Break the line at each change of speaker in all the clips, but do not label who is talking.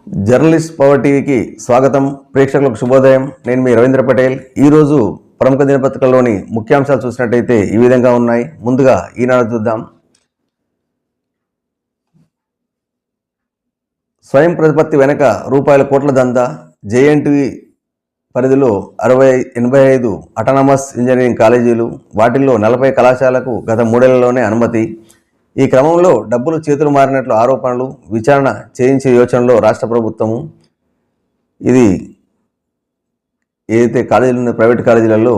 Journalist power టీవీకి స్వాగతం. ప్రేక్షకులకు శుభోదయం. నేను మీ రవీంద్ర పటేల్. ఈరోజు ప్రముఖ దినపత్రికల్లోని ముఖ్యాంశాలు చూసినట్టయితే ఈ విధంగా ఉన్నాయి. ముందుగా ఈనాడు చూద్దాం. స్వయం ప్రతిపత్తి వెనక రూపాయల కోట్ల దందా. జేఎన్టీయూ పరిధిలో 85 అటానమస్ ఇంజనీరింగ్ కాలేజీలు, వాటిల్లో 40 కళాశాలకు గత 3 ఏళ్లలోనే అనుమతి. ఈ క్రమంలో డబ్బులు చేతులు మారినట్లు ఆరోపణలు. విచారణ చేయించే యోచనలో రాష్ట్ర ప్రభుత్వము. ఇది ఏదైతే కాలేజీలు ఉన్నాయో ప్రైవేట్ కాలేజీలలో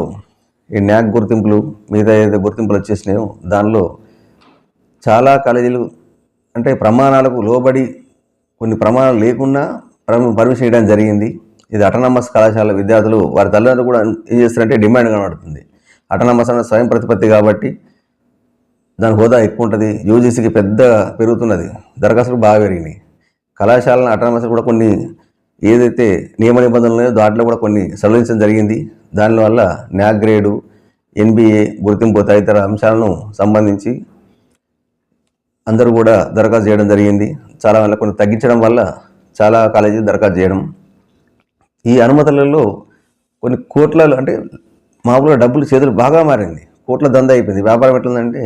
ఈ న్యాక్ గుర్తింపులు మిగతా ఏదైతే గుర్తింపులు వచ్చేసినాయో దానిలో చాలా కాలేజీలు అంటే ప్రమాణాలకు లోబడి కొన్ని ప్రమాణాలు లేకున్నా పర్మిషన్ ఇవ్వడం జరిగింది. ఇది అటానమస్ కళాశాల విద్యార్థులు వారి తల్లిదండ్రులు కూడా ఏం చేస్తారంటే డిమాండ్ కనబడుతుంది. అటానమస్ అన్న స్వయం ప్రతిపత్తి కాబట్టి దాని హోదా ఎక్కువ ఉంటుంది. యూజీసీకి పెద్ద పెరుగుతున్నది, దరఖాస్తులు బాగా పెరిగినాయి. కళాశాలను అటానమస్ కూడా కొన్ని ఏదైతే నియమ నిబంధనలు ఉన్నాయో దాంట్లో కూడా కొన్ని సడలించడం జరిగింది. దానివల్ల న్యాక్ గ్రేడు, ఎన్బిఏ గుర్తింపు తదితర అంశాలను సంబంధించి అందరూ కూడా దరఖాస్తు చేయడం జరిగింది. చాలా వల్ల కొన్ని తగ్గించడం వల్ల చాలా కాలేజీలు దరఖాస్తు చేయడం. ఈ అనుమతులలో కొన్ని కోట్లలో అంటే మామూలుగా డబ్బులు చేతులు బాగా మారింది, కోట్ల దందా అయిపోయింది. వ్యాపారం ఎట్లుందంటే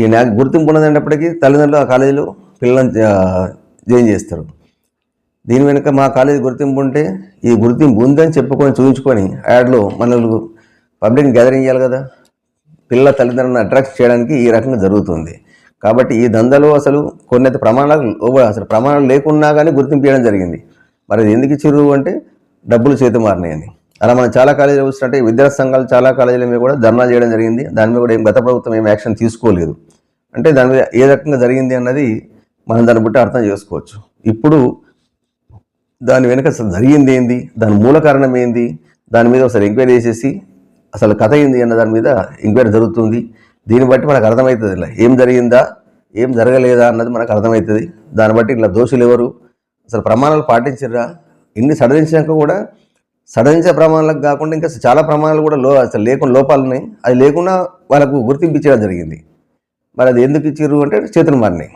ఈ న్యాక్ గుర్తింపు ఉన్నదన్నప్పటికీ తల్లిదండ్రులు ఆ కాలేజీలో పిల్లలను జాయిన్ చేస్తారు. దీని వెనుక మా కాలేజీ గుర్తింపు ఉంటే ఈ గుర్తింపు ఉందని చెప్పుకొని చూపించుకొని యాడ్లో మనల్ని పబ్లిక్ గ్యాదరింగ్ చేయాలి కదా. పిల్లల తల్లిదండ్రులను అట్రాక్ట్ చేయడానికి ఈ రకంగా జరుగుతుంది. కాబట్టి ఈ దందాలో అసలు కొన్ని ప్రమాణాలకు అసలు ప్రమాణాలు లేకున్నా కానీ గుర్తింపు చేయడం జరిగింది. మరి అది ఎందుకు ఇచ్చిర్రు అంటే డబ్బులు చేతి మారినాయని. అలా మనం చాలా కాలేజీలు చూస్తుంటే విద్యార్థి సంఘాలు చాలా కాలేజీల మీద కూడా ధర్నా చేయడం జరిగింది. దాని మీద కూడా గత ప్రభుత్వం ఏం యాక్షన్ తీసుకోలేదు. అంటే దాని మీద ఏ రకంగా జరిగింది అన్నది మనం దాన్ని బట్టి అర్థం చేసుకోవచ్చు. ఇప్పుడు దాని వెనుక అసలు జరిగింది ఏంది, దాని మూల కారణం ఏంది, దాని మీద ఒకసారి ఎంక్వైరీ చేసేసి అసలు కథ ఏంది అన్న దాని మీద ఎంక్వైరీ జరుగుతుంది. దీన్ని బట్టి మనకు అర్థమవుతుంది ఇలా ఏం జరిగిందా ఏం జరగలేదా అన్నది మనకు అర్థమవుతుంది. దాన్ని బట్టి ఇట్లా దోషులు ఎవరు, అసలు ప్రమాణాలు పాటించరా, ఇన్ని సడలించాక కూడా సడలించే ప్రమాణాలకు కాకుండా ఇంకా చాలా ప్రమాణాలు కూడా అసలు లేకుండా లోపాలు ఉన్నాయి. అది లేకుండా వాళ్ళకు గుర్తింపు ఇచ్చడం జరిగింది. మరి అది ఎందుకు ఇచ్చారు అంటే చేతులు మారినాయి,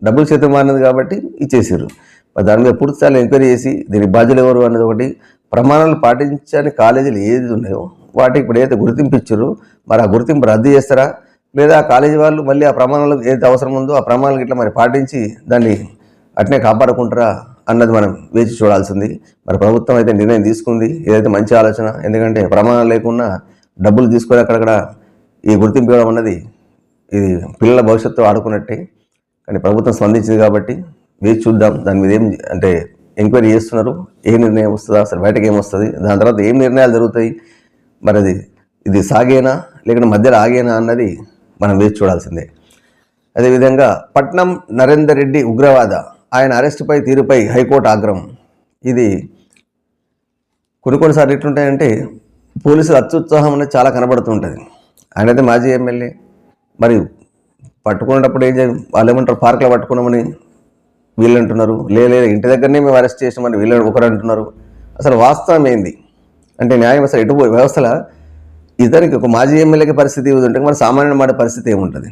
డబ్బులు చేతులు మారినది కాబట్టి ఇచ్చేసారు. దాని మీద పూర్తిస్థాయిలో ఎంక్వైరీ చేసి దీనికి బాధ్యులు ఎవరు అన్నది ఒకటి. ప్రమాణాలు పాటించని కాలేజీలు ఏది ఉన్నాయో వాటికి ఇప్పుడు ఏదైతే గుర్తింపు ఇచ్చారో మరి ఆ గుర్తింపు రద్దు చేస్తారా, లేదా ఆ కాలేజీ వాళ్ళు మళ్ళీ ఆ ప్రమాణాలకు ఏదైతే అవసరం ఉందో ఆ ప్రమాణాలకు ఇట్లా మరి పాటించి దాన్ని అట్నే కాపాడుకుంటారా అన్నది మనం వేచి చూడాల్సింది. మరి ప్రభుత్వం అయితే నిర్ణయం తీసుకుంది, ఏదైతే మంచి ఆలోచన. ఎందుకంటే ప్రమాణాలు లేకుండా డబ్బులు తీసుకొని అక్కడక్కడ ఈ గుర్తింపు ఇవ్వడం అన్నది ఇది పిల్లల భవిష్యత్తు ఆడుకున్నట్టే. కానీ ప్రభుత్వం స్పందించింది కాబట్టి వేచి చూద్దాం. దాని మీద ఏం అంటే ఎంక్వైరీ చేస్తున్నారు, ఏ నిర్ణయం వస్తుందా, అసలు బయటకు ఏమొస్తుంది, దాని తర్వాత ఏం నిర్ణయాలు జరుగుతాయి, మరి అది ఇది సాగేనా లేకుంటే మధ్యలో ఆగేనా అన్నది మనం వేచి చూడాల్సిందే. అదేవిధంగా పట్నం నరేందర్ రెడ్డి ఉగ్రవాద, ఆయన అరెస్టుపై తీరుపై హైకోర్టు ఆగ్రహం. ఇది కొన్నిసార్లు ఎట్లుంటాయంటే పోలీసులు అత్యుత్సాహం అనేది చాలా కనబడుతుంటుంది. ఆయన అయితే మాజీ ఎమ్మెల్యే, మరి పట్టుకునేటప్పుడు ఏం వాళ్ళు ఏమంటారు, పార్కులో పట్టుకున్నామని వీళ్ళు అంటున్నారు, లేదా ఇంటి దగ్గరనే మేము అరెస్ట్ చేసామని వీళ్ళు ఒకరు అంటున్నారు. అసలు వాస్తవం ఏంది అంటే న్యాయం అసలు ఎటు వ్యవస్థల ఇతనికి ఒక మాజీ ఎమ్మెల్యేకి పరిస్థితి ఉంటే మరి సామాన్య మాట పరిస్థితి ఏముంటుంది.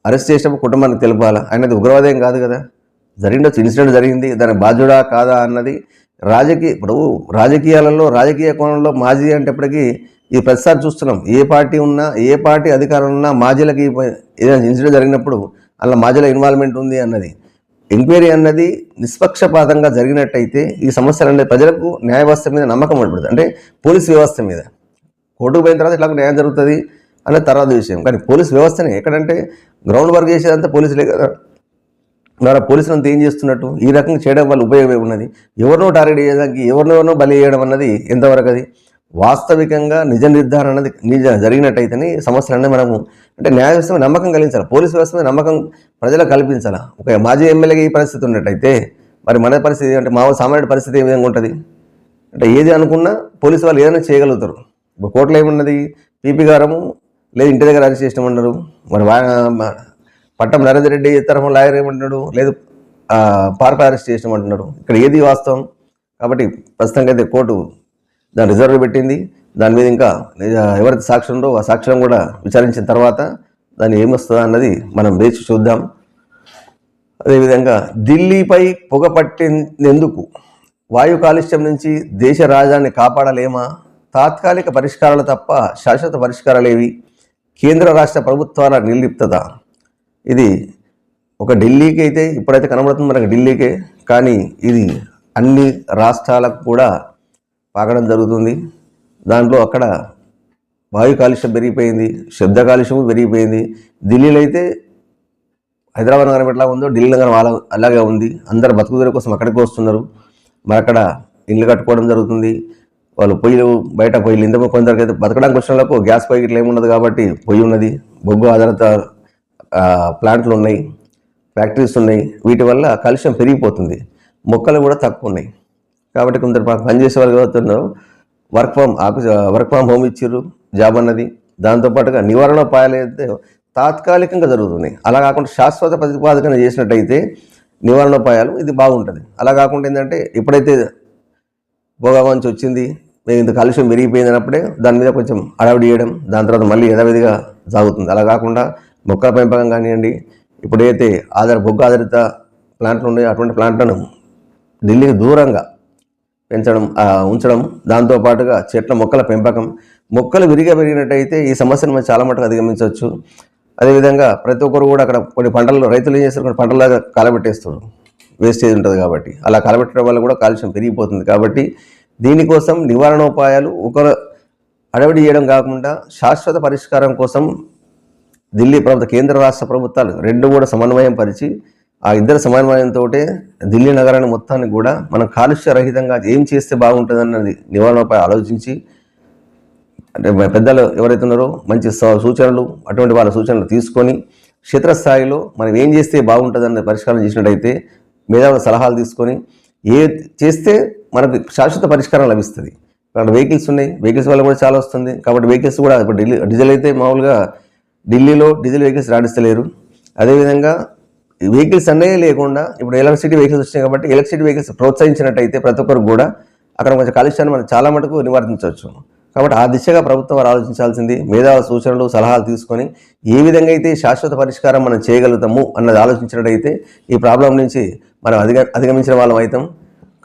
అరెస్ట్ చేసినప్పుడు కుటుంబానికి తెలపాలా, ఆయనది ఉగ్రవాదం కాదు కదా, జరిగిండొచ్చు, ఇన్సిడెంట్ జరిగింది, దానికి బాధ్యుడా కాదా అన్నది ఇప్పుడు రాజకీయాలలో రాజకీయ కోణంలో మాజీ అంటే ఇప్పటికీ ఈ ప్రతిసారి చూస్తున్నాం. ఏ పార్టీ ఉన్నా ఏ పార్టీ అధికారం ఉన్నా మాజీలకి ఏదైనా ఇన్సిడెంట్ జరిగినప్పుడు అలా మాజీల ఇన్వాల్వ్మెంట్ ఉంది అన్నది ఎంక్వైరీ అన్నది నిష్పక్షపాతంగా జరిగినట్టయితే ఈ సమస్యలు అనేది ప్రజలకు న్యాయ వ్యవస్థ మీద నమ్మకం పడిపోతుంది. అంటే పోలీస్ వ్యవస్థ మీద కోర్టుకు పోయిన తర్వాత ఇట్లా న్యాయం జరుగుతుంది అనేది తర్వాత విషయం. కానీ పోలీస్ వ్యవస్థనే ఎక్కడంటే గ్రౌండ్ వర్క్ చేసేదంతా పోలీసులే కదా. మరి పోలీసులంతా ఏం చేస్తున్నట్టు ఈ రకంగా చేయడం వల్ల ఉపయోగం ఉన్నది. ఎవరినో టార్గెట్ చేయడానికి ఎవరినో బలి చేయడం అన్నది ఎంతవరకు అది వాస్తవికంగా నిజ నిర్ధారణ అన్నది జరిగినట్టయితేనే సమస్యలన్నీ మనము అంటే న్యాయ వ్యవస్థ మీద నమ్మకం కలిగించాలి, పోలీసు వ్యవస్థ మీద నమ్మకం ప్రజలకు కల్పించాలి. ఒక మాజీ ఎమ్మెల్యేగా ఈ పరిస్థితి ఉన్నట్టయితే మరి మన పరిస్థితి అంటే సామాన్యుడి పరిస్థితి ఏ విధంగా ఉంటుంది అంటే ఏది అనుకున్నా పోలీసు వాళ్ళు ఏదైనా చేయగలుగుతారు. ఇప్పుడు కోర్టులో ఏమున్నది, పీపీ గారము లేదు ఇంటి దగ్గర అరెస్ట్ చేసినామన్నారు. మరి పట్టం నరేందర్ రెడ్డి తరఫున లాయర్ ఏమంటున్నాడు, లేదు పార్క్ అరెస్ట్ చేసినామంటున్నాడు. ఇక్కడ ఏది వాస్తవం కాబట్టి ప్రస్తుతానికి అయితే కోర్టు దాన్ని రిజర్వ్ పెట్టింది. దాని మీద ఇంకా ఎవరైతే సాక్షి ఉందో ఆ సాక్ష్యం కూడా విచారించిన తర్వాత దాన్ని ఏమొస్తుందా అన్నది మనం వేచి చూద్దాం. అదేవిధంగా ఢిల్లీపై పొగ పట్టినందుకు వాయు కాలుష్యం నుంచి దేశ రాజధానిని కాపాడలేమా? తాత్కాలిక పరిష్కారాలు తప్ప శాశ్వత పరిష్కారాలేవి? కేంద్ర రాష్ట్ర ప్రభుత్వాల నిర్లిప్తత. ఇది ఒక ఢిల్లీకి అయితే ఇప్పుడైతే కనబడుతుంది మనకు ఢిల్లీకే, కానీ ఇది అన్ని రాష్ట్రాలకు కూడా పాకడం జరుగుతుంది. దాంట్లో అక్కడ వాయు కాలుష్యం పెరిగిపోయింది, శబ్ద కాలుష్యం పెరిగిపోయింది. ఢిల్లీలో అయితే హైదరాబాద్ నగరం ఎట్లా ఉందో ఢిల్లీ నగరం అలాగే ఉంది. అందరు బతుకుదల కోసం అక్కడికి వస్తున్నారు. మరి అక్కడ ఇల్లు కట్టుకోవడం జరుగుతుంది. వాళ్ళు పొయ్యిలు బయట పొయ్యిలు ఇంత కొందరికి అయితే బతకడానికి వచ్చిన వాళ్ళకు గ్యాస్ పొయ్యి ఇట్లా ఏమున్నది కాబట్టి పొయ్యి ఉన్నది, బొగ్గు ఆధారిత ప్లాంట్లు ఉన్నాయి, ఫ్యాక్టరీస్ ఉన్నాయి. వీటి వల్ల కాలుష్యం పెరిగిపోతుంది. మొక్కలు కూడా తక్కువ ఉన్నాయి. కాబట్టి కొందరు పనిచేసే వాళ్ళు అవుతున్నారు, వర్క్ ఫ్రమ్ హోమ్ ఇచ్చిర్రు, జాబ్ అన్నది. దాంతోపాటుగా నివారణోపాయాలు అయితే తాత్కాలికంగా జరుగుతున్నాయి. అలా కాకుండా శాశ్వత ప్రతిపాదన చేసినట్టయితే నివారణోపాయాలు ఇది బాగుంటుంది. అలా కాకుండా ఏంటంటే ఎప్పుడైతే భోగవంచి వచ్చింది, మేము ఇంత కాలుష్యం పెరిగిపోయింది అన్నప్పుడే దాని మీద కొంచెం అడవిడి చేయడం, దాని తర్వాత మళ్ళీ యథావిధిగా సాగుతుంది. అలా కాకుండా మొక్కల పెంపకం కానివ్వండి, ఇప్పుడైతే బొగ్గు ఆధారిత ప్లాంట్లు ఉన్నాయో అటువంటి ప్లాంట్లను ఢిల్లీకి దూరంగా ఉంచడం, దాంతోపాటుగా మొక్కల పెంపకం, మొక్కలు విరిగా పెరిగినట్టయితే ఈ సమస్యను మనం చాలా మటుకు అధిగమించవచ్చు. అదేవిధంగా ప్రతి ఒక్కరు కూడా అక్కడ కొన్ని పంటలు రైతులు ఏం చేస్తారు, కొన్ని పంటలాగా కాలబెట్టేస్తారు, వేస్టేజ్ ఉంటుంది కాబట్టి. అలా కాలబెట్టడం వల్ల కూడా కాలుష్యం పెరిగిపోతుంది. కాబట్టి దీనికోసం నివారణోపాయాలు ఒకరు అడవిడి చేయడం కాకుండా శాశ్వత పరిష్కారం కోసం ఢిల్లీ ప్రభుత్వ కేంద్ర రాష్ట్ర ప్రభుత్వాలు రెండు కూడా సమన్వయం పరిచి ఆ ఇద్దరు సమన్వయంతో ఢిల్లీ నగరాన్ని మొత్తాన్ని కూడా మనం కాలుష్య రహితంగా ఏం చేస్తే బాగుంటుందన్నది నివారణోపాయం ఆలోచించి, అంటే పెద్దలు ఎవరైతే ఉన్నారో మంచి సూచనలు అటువంటి వాళ్ళ సూచనలు తీసుకొని క్షేత్రస్థాయిలో మనం ఏం చేస్తే బాగుంటుందన్న పరిష్కారం చేసినట్టయితే మేధావుల సలహాలు తీసుకొని ఏ చేస్తే మనకు శాశ్వత పరిష్కారం లభిస్తుంది. అక్కడ వెహికల్స్ ఉన్నాయి, వెహికల్స్ వల్ల కూడా చాలా వస్తుంది. కాబట్టి వెహికల్స్ కూడా ఇప్పుడు డీజిల్ అయితే మామూలుగా ఢిల్లీలో డీజిల్ వెహికల్స్ రాణిస్తలేరు. అదేవిధంగా వెహికల్స్ అనే లేకుండా ఇప్పుడు ఎలక్ట్రిసిటీ వెహికల్స్ వచ్చినాయి కాబట్టి ఎలక్ట్రిసిటీ వెహికల్స్ ప్రోత్సహించినట్టయితే ప్రతి ఒక్కరు కూడా అక్కడ కొంచెం కాలుష్యాన్ని మనం చాలా మటుకు నివారించవచ్చు. కాబట్టి ఆ దిశగా ప్రభుత్వం వారు ఆలోచించాల్సింది. మేధావుల సూచనలు సలహాలు తీసుకొని ఏ విధంగా అయితే శాశ్వత పరిష్కారం మనం చేయగలుగుతాము అన్నది ఆలోచించినట్టయితే ఈ ప్రాబ్లం నుంచి మనం అధిగమించిన వాళ్ళం అవుతాం.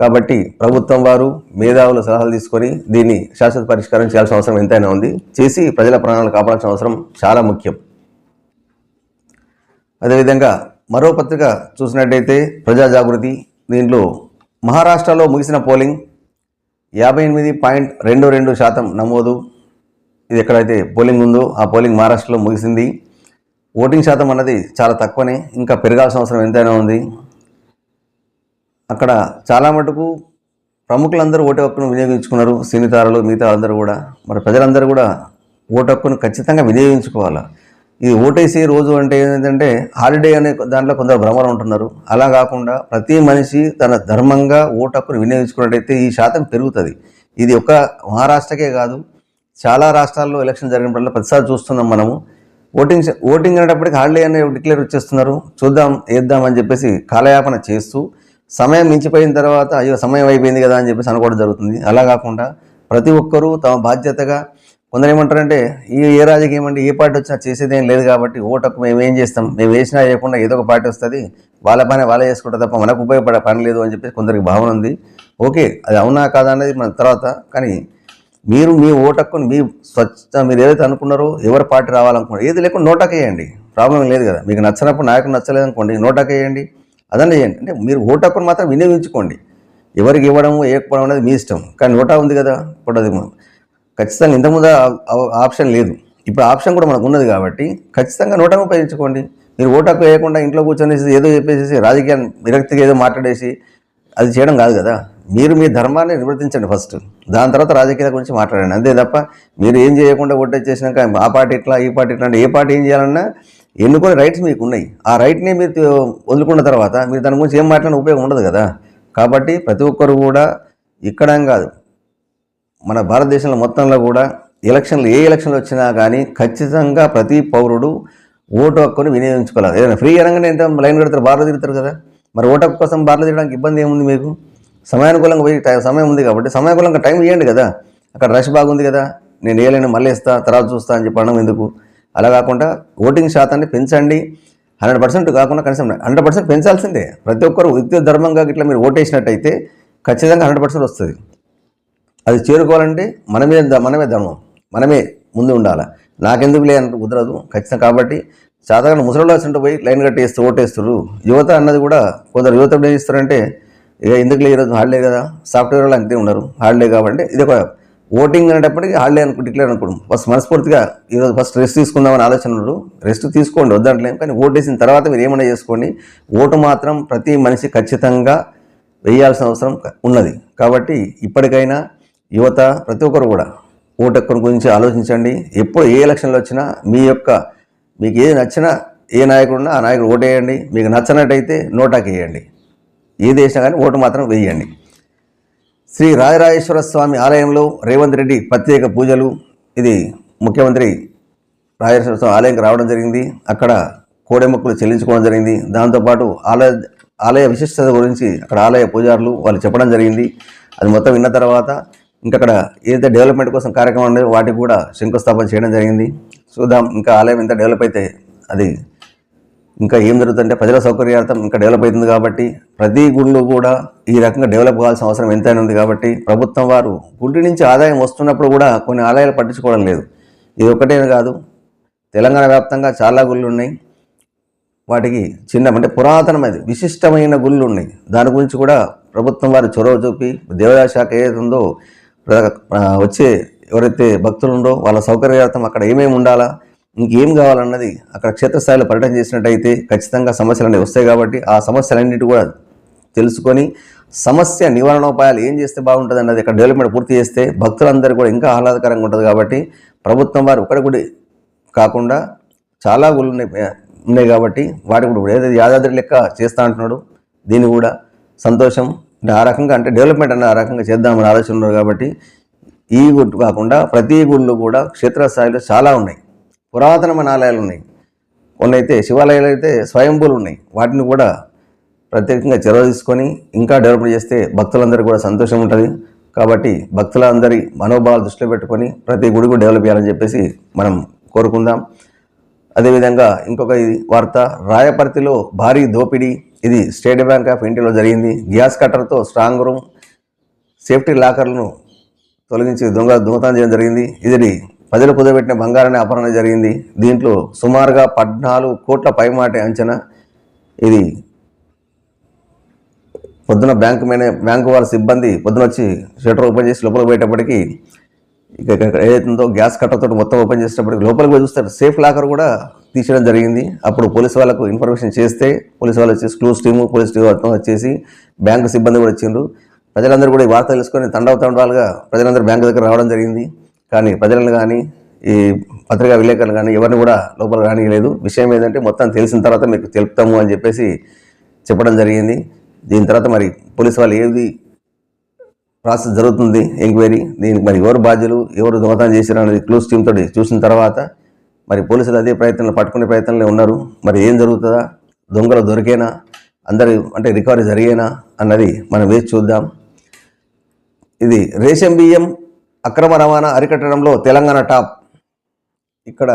కాబట్టి ప్రభుత్వం వారు మేధావుల సలహాలు తీసుకొని దీన్ని శాశ్వత పరిష్కారం చేయాల్సిన అవసరం ఎంతైనా ఉంది. చేసి ప్రజల ప్రాణాలను కాపాడాల్సిన అవసరం చాలా ముఖ్యం. అదేవిధంగా మరో పత్రిక చూసినట్టయితే ప్రజా జాగృతి, దీంట్లో మహారాష్ట్రలో ముగిసిన పోలింగ్ 58.22% నమోదు. ఇది ఎక్కడైతే పోలింగ్ ఉందో ఆ పోలింగ్ మహారాష్ట్రలో ముగిసింది. ఓటింగ్ శాతం అన్నది చాలా తక్కువనే, ఇంకా పెరగాల్సిన అవసరం ఎంతైనా ఉంది. అక్కడ చాలా మటుకు ప్రముఖులందరూ ఓటు హక్కును వినియోగించుకున్నారు, సినీ తారలు మిగతా అందరూ కూడా. మరి ప్రజలందరూ కూడా ఓటు హక్కును ఖచ్చితంగా వినియోగించుకోవాలి. ఇది ఓటేసే రోజు అంటే ఏంటంటే హాలిడే అనే దాంట్లో కొందరు భ్రమలు ఉంటున్నారు. అలా కాకుండా ప్రతి మనిషి తన ధర్మంగా ఓటు హక్కును వినియోగించుకున్నట్టయితే ఈ శాతం పెరుగుతుంది. ఇది ఒక మహారాష్ట్రకే కాదు, చాలా రాష్ట్రాల్లో ఎలక్షన్ జరిగినప్పుడు ప్రతిసారి చూస్తున్నాం మనము. ఓటింగ్ అనేటప్పటికి హాలిడే అనే డిక్లేర్ చేస్తున్నారు, చూద్దాం వేద్దాం అని చెప్పేసి కాలయాపన చేస్తూ సమయం మించిపోయిన తర్వాత అయ్యో సమయం అయిపోయింది కదా అని చెప్పేసి అనుకోవడం జరుగుతుంది. అలా కాకుండా ప్రతి ఒక్కరూ తమ బాధ్యతగా, కొందరు ఏమంటారంటే ఏ రాజకీయం అంటే ఏ పార్టీ వచ్చినా చేసేదేం లేదు కాబట్టి ఓటు హక్కు మేము ఏం చేస్తాం, మేము వేసినా చేయకుండా ఏదో ఒక పార్టీ వస్తుంది, వాళ్ళ పని వాళ్ళే చేసుకుంటారు తప్ప మనకు ఉపయోగపడే పని లేదు అని చెప్పేసి కొందరికి భావన ఉంది. ఓకే, అది అవునా కాదా అనేది మన తర్వాత. కానీ మీరు మీ ఓటు హక్కును మీరు ఏదైతే అనుకున్నారో, ఎవరు పార్టీ రావాలనుకున్నారో ఏది లేకుండా నోటాకు వేయండి, ప్రాబ్లం లేదు కదా. మీకు నచ్చినప్పుడు నాయకుడు నచ్చలేదు అనుకోండి, నోటాకు వేయండి, అదన్నీ చేయండి. అంటే మీరు ఓటు హక్కును మాత్రం వినియోగించుకోండి. ఎవరికి ఇవ్వడం వేయకపోవడం అనేది మీ ఇష్టం. కానీ నోటా ఉంది కదా, ఇప్పుడు అది ఖచ్చితంగా ఇంతకుముందు ఆప్షన్ లేదు, ఇప్పుడు ఆప్షన్ కూడా మనకు ఉన్నది కాబట్టి ఖచ్చితంగా నోటాను ఉపయోగించుకోండి. మీరు ఓటు హక్కు వేయకుండా ఇంట్లో కూర్చొని ఏదో చెప్పేసి రాజకీయాన్ని విరక్తిగా ఏదో మాట్లాడేసి అది చేయడం కాదు కదా. మీరు మీ ధర్మాన్ని నివర్తించండి ఫస్ట్, దాని తర్వాత రాజకీయాల గురించి మాట్లాడండి. అంతే తప్ప మీరు ఏం చేయకుండా ఓటు చేసినాక ఆ పార్టీ ఇట్లా ఈ పార్టీ ఇట్లా అంటే ఏ పార్టీ ఏం చేయాలన్నా ఎన్నుకొని రైట్స్ మీకు ఉన్నాయి. ఆ రైట్ని మీరు వదులుకున్న తర్వాత మీరు దాని గురించి ఏం మాట్లాడిన ఉపయోగం ఉండదు కదా. కాబట్టి ప్రతి ఒక్కరు కూడా ఇక్కడ కాదు, మన భారతదేశంలో మొత్తంలో కూడా ఏ ఎలక్షన్లు వచ్చినా కానీ ఖచ్చితంగా ప్రతి పౌరుడు ఓటు హక్కుని వినియోగించుకోవాలి. ఏదైనా ఫ్రీ అనగానే ఎంత లైన్ కడతారు, బార్లు తిరుగుతారు కదా. మరి ఓటు హక్కు కోసం బార్లు తిరగడానికి ఇబ్బంది ఏముంది మీకు? సమయానుకూలంగా పోయి సమయం ఉంది కాబట్టి సమయానుకూలంగా టైం ఇవ్వండి కదా. అక్కడ రష్ బాగుంది కదా, నేను వేయలేను మళ్ళీ ఇస్తా తర్వాత చూస్తా అని చెప్పడం ఎందుకు? అలా కాకుండా ఓటింగ్ శాతాన్ని పెంచండి. 100% కాకుండా కనీసం 100% పెంచాల్సిందే. ప్రతి ఒక్కరు వ్యక్తి ధర్మంగా ఇట్లా మీరు ఓటేసినట్టయితే ఖచ్చితంగా 100% వస్తుంది. అది చేరుకోవాలంటే మనమే ధర్మం, మనమే ముందు ఉండాలి. నాకెందుకు లేదంటే కుదరదు ఖచ్చితంగా. కాబట్టి సాధారణ ముసలిలో వచ్చినట్టు పోయి లైన్ కట్టేస్తూ ఓటేస్తారు. యువత అన్నది కూడా కొందరు యువత ఏం చేస్తారంటే ఇక ఎందుకు ఈరోజు హాలిడే కదా, సాఫ్ట్వేర్ వాళ్ళు అంతే ఉన్నారు హాలిడే కాబట్టి ఇది ఒక ఓటింగ్ అనేటప్పటికి హాలిడే డిక్లేర్ అనుకోవడం. ఫస్ట్ మనస్ఫూర్తిగా ఈరోజు ఫస్ట్ రెస్ట్ తీసుకుందామని ఆలోచన ఉన్నారు. రెస్ట్ తీసుకోండి వద్దంటలేం, కానీ ఓటేసిన తర్వాత మీరు ఏమైనా చేసుకోండి. ఓటు మాత్రం ప్రతి మనిషి ఖచ్చితంగా వేయాల్సిన అవసరం ఉన్నది. కాబట్టి ఇప్పటికైనా యువత ప్రతి ఒక్కరు కూడా ఓటు హక్కు గురించి ఆలోచించండి. ఎప్పుడు ఏ ఎలక్షన్లు వచ్చినా మీకు ఏది నచ్చినా ఏ నాయకుడు ఉన్నా ఆ నాయకుడు ఓటేయండి. మీకు నచ్చినట్టయితే నోటాకి వేయండి. ఏది వేసినా కానీ ఓటు మాత్రం వేయండి. శ్రీ రాజరాజేశ్వర స్వామి ఆలయంలో రేవంత్ రెడ్డి ప్రత్యేక పూజలు. ఇది ముఖ్యమంత్రి రాజరాజేశ్వర స్వామి ఆలయంకి రావడం జరిగింది. అక్కడ కోడెమొక్కులు చెల్లించుకోవడం జరిగింది. దాంతోపాటు ఆలయ విశిష్టత గురించి అక్కడ ఆలయ పూజారులు వాళ్ళు చెప్పడం జరిగింది. అది మొత్తం విన్న తర్వాత ఇంకా అక్కడ ఏదైతే డెవలప్మెంట్ కోసం కార్యక్రమం ఉండేదో వాటికి కూడా శంకుస్థాపన చేయడం జరిగింది. చూద్దాం ఇంకా ఆలయం ఎంత డెవలప్ అయితే అది ఇంకా ఏం జరుగుతుందంటే ప్రజల సౌకర్యార్థం ఇంకా డెవలప్ అవుతుంది. కాబట్టి ప్రతి గుళ్ళు కూడా ఈ రకంగా డెవలప్ కావాల్సిన అవసరం ఎంతైనా ఉంది. కాబట్టి ప్రభుత్వం వారు గుడి నుంచి ఆదాయం వస్తున్నప్పుడు కూడా కొన్ని ఆలయాలు పట్టించుకోవడం లేదు. ఇది ఒక్కటే కాదు, తెలంగాణ వ్యాప్తంగా చాలా గుళ్ళు ఉన్నాయి. వాటికి అంటే పురాతనమైనది విశిష్టమైన గుళ్ళు ఉన్నాయి. దాని గురించి కూడా ప్రభుత్వం వారు చొరవ చూపి దేవాదాయ శాఖ ఏదైతే ఉందో వచ్చే ఎవరైతే భక్తులు ఉందో వాళ్ళ సౌకర్యార్థం అక్కడ ఏమేమి ఉండాలా, ఇంకేం కావాలన్నది అక్కడ క్షేత్రస్థాయిలో పర్యటన చేసినట్టయితే ఖచ్చితంగా సమస్యలు అనేవి వస్తాయి. కాబట్టి ఆ సమస్యలన్నిటి కూడా తెలుసుకొని సమస్య నివారణోపాయాలు ఏం చేస్తే బాగుంటుంది అన్నది అక్కడ డెవలప్మెంట్ పూర్తి చేస్తే భక్తులందరూ కూడా ఇంకా ఆహ్లాదకరంగా ఉంటుంది. కాబట్టి ప్రభుత్వం వారు ఒకటి గుడి కాకుండా చాలా గుళ్ళు ఉన్నాయి కాబట్టి వాటి కూడా ఏదైతే యాదాద్రి లెక్క చేస్తా అంటున్నాడు దీన్ని కూడా సంతోషం. అంటే ఆ రకంగా అంటే డెవలప్మెంట్ అన్న ఆ రకంగా చేద్దామని ఆలోచన ఉన్నారు. కాబట్టి ఈ గుడి కాకుండా ప్రతి గుళ్ళు కూడా క్షేత్రస్థాయిలో చాలా ఉన్నాయి, పురాతనమైన ఆలయాలు ఉన్నాయి. కొన్ని అయితే శివాలయాలు అయితే స్వయంభూలు ఉన్నాయి. వాటిని కూడా ప్రత్యేకంగా చొరవ తీసుకొని ఇంకా డెవలప్మెంట్ చేస్తే భక్తులందరికీ కూడా సంతోషం ఉంటుంది. కాబట్టి భక్తులందరి మనోభావాలు దృష్టిలో పెట్టుకొని ప్రతి గుడి కూడా డెవలప్ చేయాలని చెప్పేసి మనం కోరుకుందాం. అదేవిధంగా ఇంకొక వార్త, రాయపర్తిలో భారీ దోపిడీ. ఇది స్టేట్ బ్యాంక్ ఆఫ్ ఇండియాలో జరిగింది. గ్యాస్ కట్టర్తో స్ట్రాంగ్ రూమ్ సేఫ్టీ లాకర్లను తొలగించి దొంగతనం చేయడం జరిగింది. ఇది ప్రజలు కుదబెట్టిన బంగారాన్ని అపహరణ జరిగింది. దీంట్లో సుమారుగా 14 కోట్ల పైమాటే అంచనా. ఇది పొద్దున బ్యాంకు వాళ్ళ సిబ్బంది పొద్దున వచ్చి షట్టర్ ఓపెన్ చేసి లోపలికి పోయేటప్పటికి ఇక ఏదైతుందో గ్యాస్ కట్టర్తో మొత్తం ఓపెన్ చేసేటప్పటికి లోపలికి పోయి చూస్తారు సేఫ్ లాకర్ కూడా తీసేయడం జరిగింది. అప్పుడు పోలీసు వాళ్ళకు ఇన్ఫర్మేషన్ చేస్తే పోలీసు వాళ్ళు వచ్చేసి క్లూస్ టీము పోలీస్ టీము వచ్చేసి బ్యాంకు సిబ్బంది కూడా వచ్చిండ్రు. ప్రజలందరూ కూడా ఈ వార్త తెలుసుకొని తండాలుగా ప్రజలందరూ బ్యాంకు దగ్గర రావడం జరిగింది. కానీ ప్రజలను కానీ ఈ పత్రికా విలేకరులు కానీ ఎవరిని కూడా లోపల రానియలేదు. విషయం ఏంటంటే మొత్తం తెలిసిన తర్వాత మీకు తెలుపుతాము అని చెప్పేసి చెప్పడం జరిగింది. దీని తర్వాత మరి పోలీసు వాళ్ళు ఏది ప్రాసెస్ జరుగుతుంది ఎంక్వైరీ, దీనికి మరి ఎవరు బాధ్యులు ఎవరు దొంగతనం చేశారు అనేది క్లూస్ టీమ్ తోటి చూసిన తర్వాత మరి పోలీసులు అదే ప్రయత్నంలో పట్టుకునే ప్రయత్నంలో ఉన్నారు. మరి ఏం జరుగుతుందా, దొంగలు దొరికేనా, అందరి అంటే రికవరీ జరిగేనా అన్నది మనం వేచి చూద్దాం. ఇది రేషన్ బియ్యం అక్రమ రవాణా అరికట్టడంలో తెలంగాణ టాప్. ఇక్కడ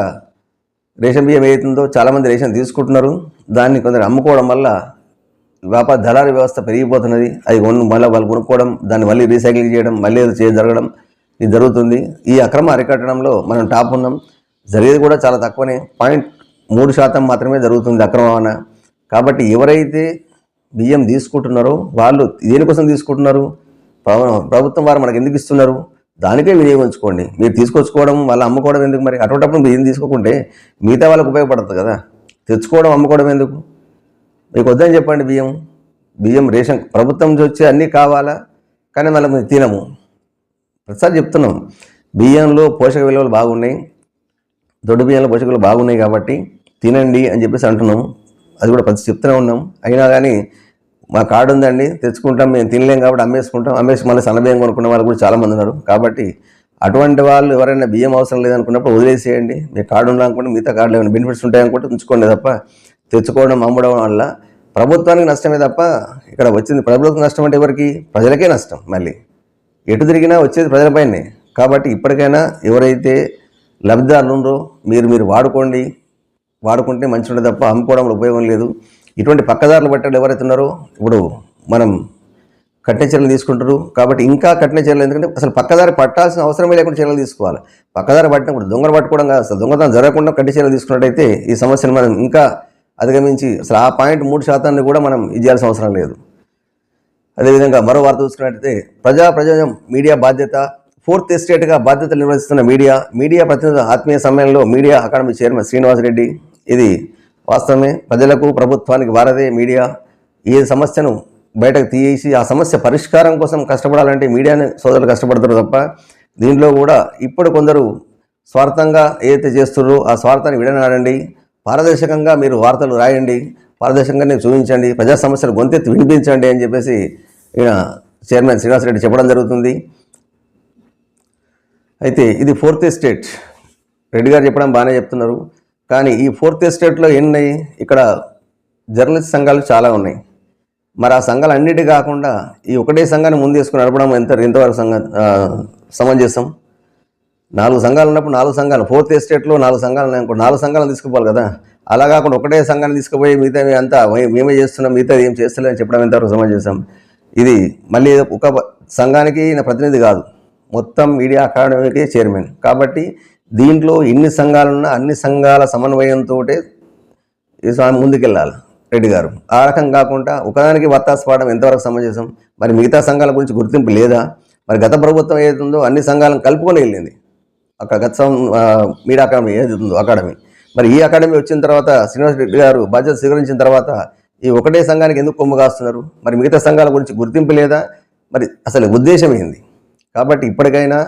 రేషన్ బియ్యం ఏదైతుందో చాలామంది రేషన్ తీసుకుంటున్నారు. దాన్ని కొందరు అమ్ముకోవడం వల్ల వ్యాపార దళారీ వ్యవస్థ పెరిగిపోతున్నది. అది మళ్ళీ వాళ్ళు కొనుక్కోవడం, దాన్ని మళ్ళీ రీసైక్లింగ్ చేయడం, మళ్ళీ జరగడం ఇది జరుగుతుంది. ఈ అక్రమ అరికట్టడంలో మనం టాప్ ఉన్నాం. జరిగేది కూడా చాలా తక్కువనే, 0.3% మాత్రమే జరుగుతుంది అక్రమ రవాణా. కాబట్టి ఎవరైతే బియ్యం తీసుకుంటున్నారో వాళ్ళు దేనికోసం తీసుకుంటున్నారు, ప్రభుత్వం వారు మనకు ఎందుకు ఇస్తున్నారు, దానికే వినియోగించుకోండి. మీరు తీసుకొచ్చుకోవడం వాళ్ళ అమ్ముకోవడం ఎందుకు? మరి అటువంటిప్పుడు బియ్యం తీసుకోకుంటే మిగతా వాళ్ళకు ఉపయోగపడుతుంది కదా. తెచ్చుకోవడం అమ్ముకోవడం ఎందుకు? మీకు వద్దని చెప్పండి. బియ్యం రేషన్ ప్రభుత్వం నుంచి వచ్చి అన్నీ కావాలా, కానీ మళ్ళీ మేము తినము. ప్రతిసారి చెప్తున్నాం బియ్యంలో పోషక విలువలు బాగున్నాయి, దొడ్డు బియ్యంలో పోషక విలువలు బాగున్నాయి కాబట్టి తినండి అని చెప్పేసి అంటున్నాం. అది కూడా ప్రతి చెప్తూనే ఉన్నాం. అయినా కానీ మా కార్డు ఉందండి తెచ్చుకుంటాం, మేము తినలేం కాబట్టి అమ్మేసి మళ్ళీ సన్న బియ్యం కొనుక్కునే వాళ్ళు కూడా చాలామంది ఉన్నారు. కాబట్టి అటువంటి వాళ్ళు ఎవరైనా బియ్యం అవసరం లేదనుకున్నప్పుడు వదిలేసేయండి. మీ కార్డు ఉండాలనుకుంటే మిగతా కార్డులు ఏమైనా బెనిఫిట్స్ ఉంటాయనుకుంటే ఉంచుకోండి. తప్ప తెచ్చుకోవడం అమ్మడం వల్ల ప్రభుత్వానికి నష్టమే తప్ప ఇక్కడ వచ్చింది ప్రభుత్వం నష్టం అంటే ఎవరికి? ప్రజలకే నష్టం. మళ్ళీ ఎటు తిరిగినా వచ్చేది ప్రజలపైనే. కాబట్టి ఇప్పటికైనా ఎవరైతే లబ్ధిదారులు ఉన్నారో మీరు వాడుకోండి. వాడుకుంటే మంచి ఉంటుంది తప్ప అమ్ముకోవడంలో ఉపయోగం లేదు. ఇటువంటి పక్కదారులు పట్టాడు ఎవరైతే ఉన్నారో ఇప్పుడు మనం కఠిన చర్యలు తీసుకుంటారు. కాబట్టి ఇంకా కఠిన చర్యలు, ఎందుకంటే అసలు పక్కదారి పట్టాల్సిన అవసరమే లేకుండా చర్యలు తీసుకోవాలి. పక్కదారి పట్టినప్పుడు దొంగలు పట్టుకోవడం కాదు, అసలు దొంగతనం జరగకుండా కఠిన చర్యలు తీసుకున్నట్టయితే ఈ సమస్యను మనం ఇంకా అధిగమించి అసలు ఆ 0.3% కూడా మనం ఇవ్వాల్సిన అవసరం లేదు. అదేవిధంగా మరో వార్త చూసుకున్నట్టయితే ప్రజాప్రయోజనం మీడియా బాధ్యత. 4th ఎస్టేట్గా బాధ్యతలు నిర్వహిస్తున్న మీడియా ప్రతినిధుల ఆత్మీయ సమ్మేళనంలో మీడియా అకాడమీ చైర్మన్ శ్రీనివాసరెడ్డి. ఇది వాస్తవమే, ప్రజలకు ప్రభుత్వానికి వారదే మీడియా. ఏ సమస్యను బయటకు తీసి ఆ సమస్య పరిష్కారం కోసం కష్టపడాలంటే మీడియాని సోదరులు కష్టపడతారు తప్ప దీంట్లో కూడా ఇప్పుడు కొందరు స్వార్థంగా ఏదైతే చేస్తున్నారో ఆ స్వార్థాన్ని విడనాడండి. పారదర్శకంగా మీరు వార్తలు రాయండి, పారదర్శకంగానే చూపించండి, ప్రజా సమస్యలు గొంతెత్తి వినిపించండి అని చెప్పేసి ఈయన చైర్మన్ శ్రీనివాసరెడ్డి చెప్పడం జరుగుతుంది. అయితే ఇది 4th ఎస్టేట్, రెడ్డి గారు చెప్పడం బాగానే చెప్తున్నారు. కానీ ఈ 4th ఎస్టేట్లో ఎన్ని ఇక్కడ జర్నలిస్ట్ సంఘాలు చాలా ఉన్నాయి. మరి ఆ సంఘాలు అన్నిటి కాకుండా ఈ ఒకటే సంఘాన్ని ముందేసుకుని నడపడం ఎంతవరకు సమంజసం? 4 సంఘాలు ఉన్నప్పుడు 4 సంఘాలు, 4th ఎస్టేట్లో 4 సంఘాలు ఉన్నాయి అనుకో, 4 సంఘాలను తీసుకుపోవాలి కదా. అలా కాకుండా ఒకటే సంఘాన్ని తీసుకుపోయి మిగతా అంతా మేమే చేస్తున్నాం, మిగతా ఏం చేస్తలేని చెప్పడం ఎంతవరకు సమంజసం? ఇది మళ్ళీ ఒక సంఘానికి నా ప్రతినిధి కాదు, మొత్తం మీడియా అకాడమీకి చైర్మన్. కాబట్టి దీంట్లో ఎన్ని సంఘాలున్నా అన్ని సంఘాల సమన్వయంతో ముందుకెళ్ళాలి రెడ్డి గారు. ఆ రకం కాకుండా ఒకదానికి వత్తాసు పాడడం ఎంతవరకు సమంజసం? మరి మిగతా సంఘాల గురించి గుర్తింపు లేదా? మరి గత ప్రభుత్వం ఏదైతుందో అన్ని సంఘాలను కలుపుకొని వెళ్ళింది అక్కడ గత మీడియా అకాడమీ ఏదైతుందో అకాడమీ. మరి ఈ అకాడమీ వచ్చిన తర్వాత శ్రీనివాస్ రెడ్డి గారు బాధ్యత స్వీకరించిన తర్వాత ఈ ఒకటే సంఘానికి ఎందుకు కొమ్ము కాస్తున్నారు? మరి మిగతా సంఘాల గురించి గుర్తింపు లేదా? మరి అసలు ఉద్దేశం ఏంది? కాబట్టి ఇప్పటికైనా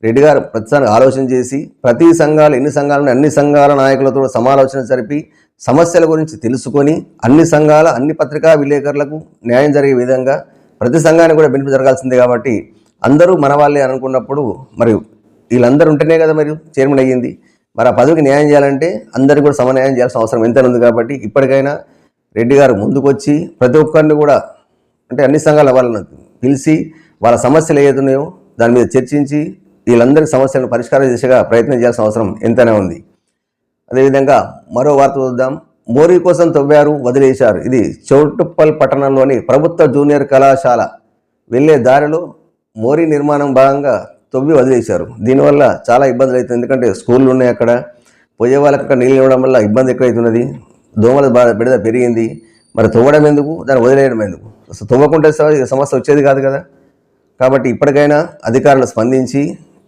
రెడ్డి గారు ప్రతిసారి ఆలోచన చేసి ప్రతి సంఘాలు ఎన్ని సంఘాలను అన్ని సంఘాల నాయకులతో సమాలోచన జరిపి సమస్యల గురించి తెలుసుకొని అన్ని సంఘాల అన్ని పత్రికా విలేకరులకు న్యాయం జరిగే విధంగా ప్రతి సంఘానికి కూడా బెనిఫిట్ జరగాల్సిందే. కాబట్టి అందరూ మన వాళ్ళే అనుకున్నప్పుడు మరి వీళ్ళందరూ ఉంటేనే కదా మరి చైర్మన్ అయ్యింది. మరి ఆ పదవికి న్యాయం చేయాలంటే అందరికీ కూడా సమన్యాయం చేయాల్సిన అవసరం ఎంత ఉంది. కాబట్టి ఇప్పటికైనా రెడ్డి గారు ముందుకొచ్చి ప్రతి ఒక్కరిని కూడా అంటే అన్ని సంఘాల వాళ్ళని పిలిచి వాళ్ళ సమస్యలు ఏదున్నాయో దాని మీద చర్చించి వీళ్ళందరి సమస్యలను పరిష్కారం దిశగా ప్రయత్నం చేయాల్సిన అవసరం ఎంతైనా ఉంది. అదేవిధంగా మరో వార్త చూద్దాం. మోరీ కోసం తవ్వారు, వదిలేశారు. ఇది చౌటుప్పల్ పట్టణంలోని ప్రభుత్వ జూనియర్ కళాశాల వెళ్ళే దారిలో మోరీ నిర్మాణం భాగంగా తవ్వి వదిలేశారు. దీనివల్ల చాలా ఇబ్బందులు అవుతుంది. ఎందుకంటే స్కూళ్ళు ఉన్నాయి అక్కడ, పోయే వాళ్ళకి అక్కడ నీళ్ళు ఇవ్వడం వల్ల ఇబ్బంది ఎక్కువవుతున్నది, దోమల బిడద పెరిగింది. మరి తవ్వడం ఎందుకు, దాన్ని వదిలేయడం ఎందుకు? అసలు తవ్వకుంటే సమస్య వచ్చేది కాదు కదా. కాబట్టి ఇప్పటికైనా అధికారులు స్పందించి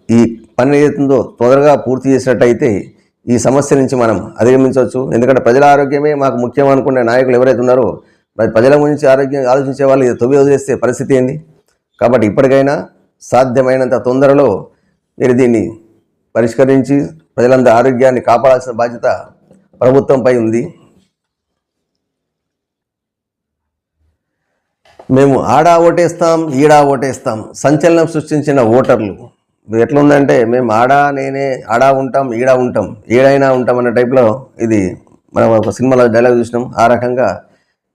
ఈ పని ఏదైతుందో తొందరగా పూర్తి చేసినట్టయితే ఈ సమస్య నుంచి మనం అధిగమించవచ్చు. ఎందుకంటే ప్రజల ఆరోగ్యమే మాకు ముఖ్యం అనుకునే నాయకులు ఎవరైతే ఉన్నారో మరి ప్రజల గురించి ఆరోగ్యం ఆలోచించే వాళ్ళు ఇది తొవ్వి వదిలేస్తే పరిస్థితి ఏంది? కాబట్టి ఇప్పటికైనా సాధ్యమైనంత తొందరలో మీరు దీన్ని పరిష్కరించి ప్రజలందరి ఆరోగ్యాన్ని కాపాడాల్సిన బాధ్యత ప్రభుత్వంపై ఉంది. మేము ఆడా ఓటేస్తాం, ఈడా ఓటేస్తాం, సంచలనం సృష్టించిన ఓటర్లు. ఎట్లా ఉందంటే మేము నేనే ఆడా ఉంటాం, ఈడా ఉంటాం, ఏడైనా ఉంటాం అనే టైప్లో ఇది మనం ఒక సినిమాలో డైలాగ్ చూసినాం. ఆ రకంగా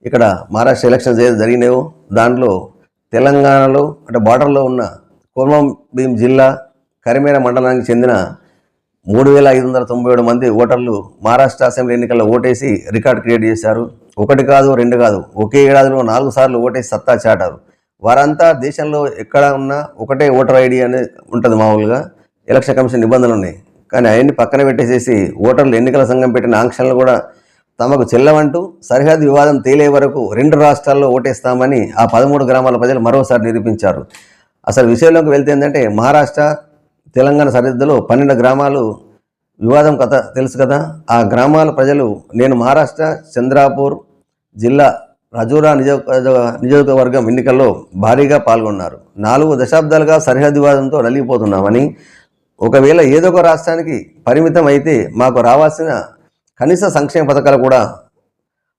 ఇక్కడ మహారాష్ట్ర ఎలక్షన్స్ ఏదో జరిగినాయో దాంట్లో తెలంగాణలో అంటే బార్డర్లో ఉన్న కొమరం భీం జిల్లా కరిమేర మండలానికి చెందిన 3597 మంది ఓటర్లు మహారాష్ట్ర అసెంబ్లీ ఎన్నికల్లో ఓటేసి రికార్డ్ క్రియేట్ చేశారు. 1 కాదు 2 కాదు, ఒకే ఏడాదిలో 4 సార్లు ఓటేసి సత్తా చాటారు. వారంతా దేశంలో ఎక్కడ ఉన్నా ఒకటే ఓటర్ ఐడి అనేది ఉంటుంది. మామూలుగా ఎలక్షన్ కమిషన్ నిబంధనలు ఉన్నాయి, కానీ అవన్నీ పక్కన పెట్టేసేసి ఓటర్లు ఎన్నికల సంఘం పెట్టిన ఆంక్షలను కూడా తమకు చెల్లవంటూ సరిహద్దు వివాదం తేలే వరకు 2 రాష్ట్రాల్లో ఓటేస్తామని ఆ 13 గ్రామాల ప్రజలు మరోసారి నిరూపించారు. అసలు విషయంలోకి వెళ్తే ఏంటంటే మహారాష్ట్ర తెలంగాణ సరిహద్దులో 12 గ్రామాలు వివాదం కథ తెలుసు కదా. ఆ గ్రామాల ప్రజలు నేను మహారాష్ట్ర చంద్రాపూర్ జిల్లా రాజూరా నియోజకవర్గం ఎన్నికల్లో భారీగా పాల్గొన్నారు. 4 దశాబ్దాలుగా సరిహద్దు వివాదంతో నలిగిపోతున్నామని, ఒకవేళ ఏదో ఒక రాష్ట్రానికి పరిమితం అయితే మాకు రావాల్సిన కనీస సంక్షేమ పథకాలు కూడా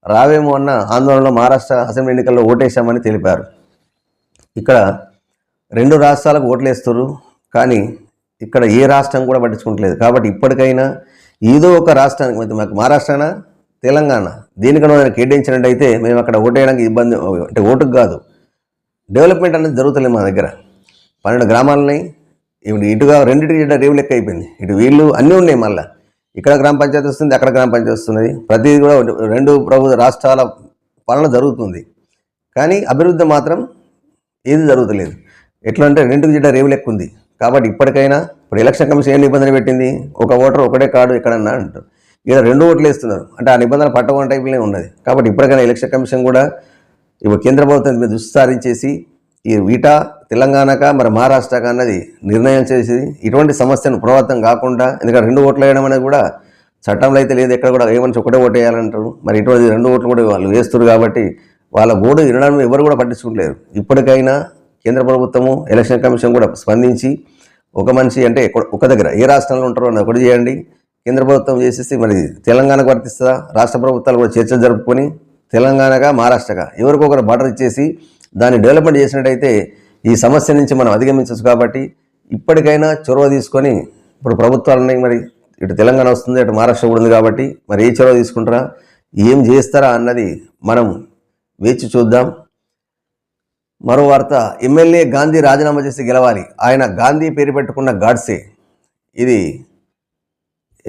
రావేమో అన్న ఆందోళనలో మహారాష్ట్ర అసెంబ్లీ ఎన్నికల్లో ఓటేశామని తెలిపారు. ఇక్కడ 2 రాష్ట్రాలకు ఓట్లేస్తారు, కానీ ఇక్కడ ఏ రాష్ట్రం కూడా పట్టించుకుంటలేదు. కాబట్టి ఇప్పటికైనా ఏదో ఒక రాష్ట్రానికి మాకు మహారాష్ట్రనా తెలంగాణ దేనికన్నా కేటాయించినట్టయితే మేము అక్కడ ఓటేయడానికి ఇబ్బంది అంటే ఓటుకు కాదు, డెవలప్మెంట్ అనేది జరుగుతలేదు మా దగ్గర. 12 గ్రామాలని ఇటుగా రెండింటికి రేవు లెక్క అయిపోయింది. ఇటు వీళ్ళు అన్నీ ఉన్నాయి, మళ్ళీ ఇక్కడ గ్రామ పంచాయతీ వస్తుంది, అక్కడ గ్రామ పంచాయతీ వస్తున్నది. ప్రతిదీ కూడా రెండు రాష్ట్రాల పాలన జరుగుతుంది. కానీ అభివృద్ధి మాత్రం ఏది జరుగుతలేదు. ఎట్లా అంటే రెండుకు జిడ్డ రేవు లెక్క ఉంది. కాబట్టి ఇప్పటికైనా ఇప్పుడు ఎలక్షన్ కమిషన్ ఏం నిబంధన పెట్టింది, ఒక ఓటర్ ఒకటే కార్డు ఎక్కడన్నా అంటారు. ఇక్కడ 2 ఓట్లు వేస్తున్నారు అంటే ఆ నిబంధన పట్టడం టైపులోనే ఉన్నది. కాబట్టి ఇప్పటికైనా ఎలక్షన్ కమిషన్ కూడా ఇప్పుడు కేంద్ర ప్రభుత్వం మీద దృష్టి సారించేసి ఈ వీటా తెలంగాణక మరి మహారాష్ట్రక అన్నది నిర్ణయం చేసి ఇటువంటి సమస్యను పునరావృతం కాకుండా, ఎందుకంటే 2 ఓట్లు వేయడం అనేది కూడా చట్టంలో అయితే లేదు. ఎక్కడ కూడా ఏమని ఒకటే ఓటు వేయాలంటారు. మరి ఇటువంటి 2 ఓట్లు కూడా వాళ్ళు వేస్తారు. కాబట్టి వాళ్ళ గోడు వినడం ఎవరు కూడా పట్టించుకుంటలేరు. ఇప్పటికైనా కేంద్ర ప్రభుత్వము ఎలక్షన్ కమిషన్ కూడా స్పందించి ఒక మనిషి అంటే ఒక దగ్గర ఏ రాష్ట్రంలో ఉంటారో అని ఒకటి చేయండి. కేంద్ర ప్రభుత్వం చేసేసి మరి తెలంగాణకు వర్తిస్తుందా, రాష్ట్ర ప్రభుత్వాలు కూడా చర్చలు జరుపుకొని తెలంగాణగా మహారాష్ట్రగా ఎవరికొకరు బార్డర్ ఇచ్చేసి దాన్ని డెవలప్మెంట్ చేసినట్టయితే ఈ సమస్య నుంచి మనం అధిగమించవచ్చు. కాబట్టి ఇప్పటికైనా చొరవ తీసుకొని ఇప్పుడు ప్రభుత్వాలని మరి ఇటు తెలంగాణ వస్తుంది, అటు మహారాష్ట్ర కూడా ఉంది. కాబట్టి మరి ఏ చొరవ తీసుకుంటారా, ఏం చేస్తారా అన్నది మనం వేచి చూద్దాం. మరో వార్త, ఎమ్మెల్యే గాంధీ రాజీనామా చేసి గెలవాలి. ఆయన గాంధీ పేరు పెట్టుకున్న గాడ్సే. ఇది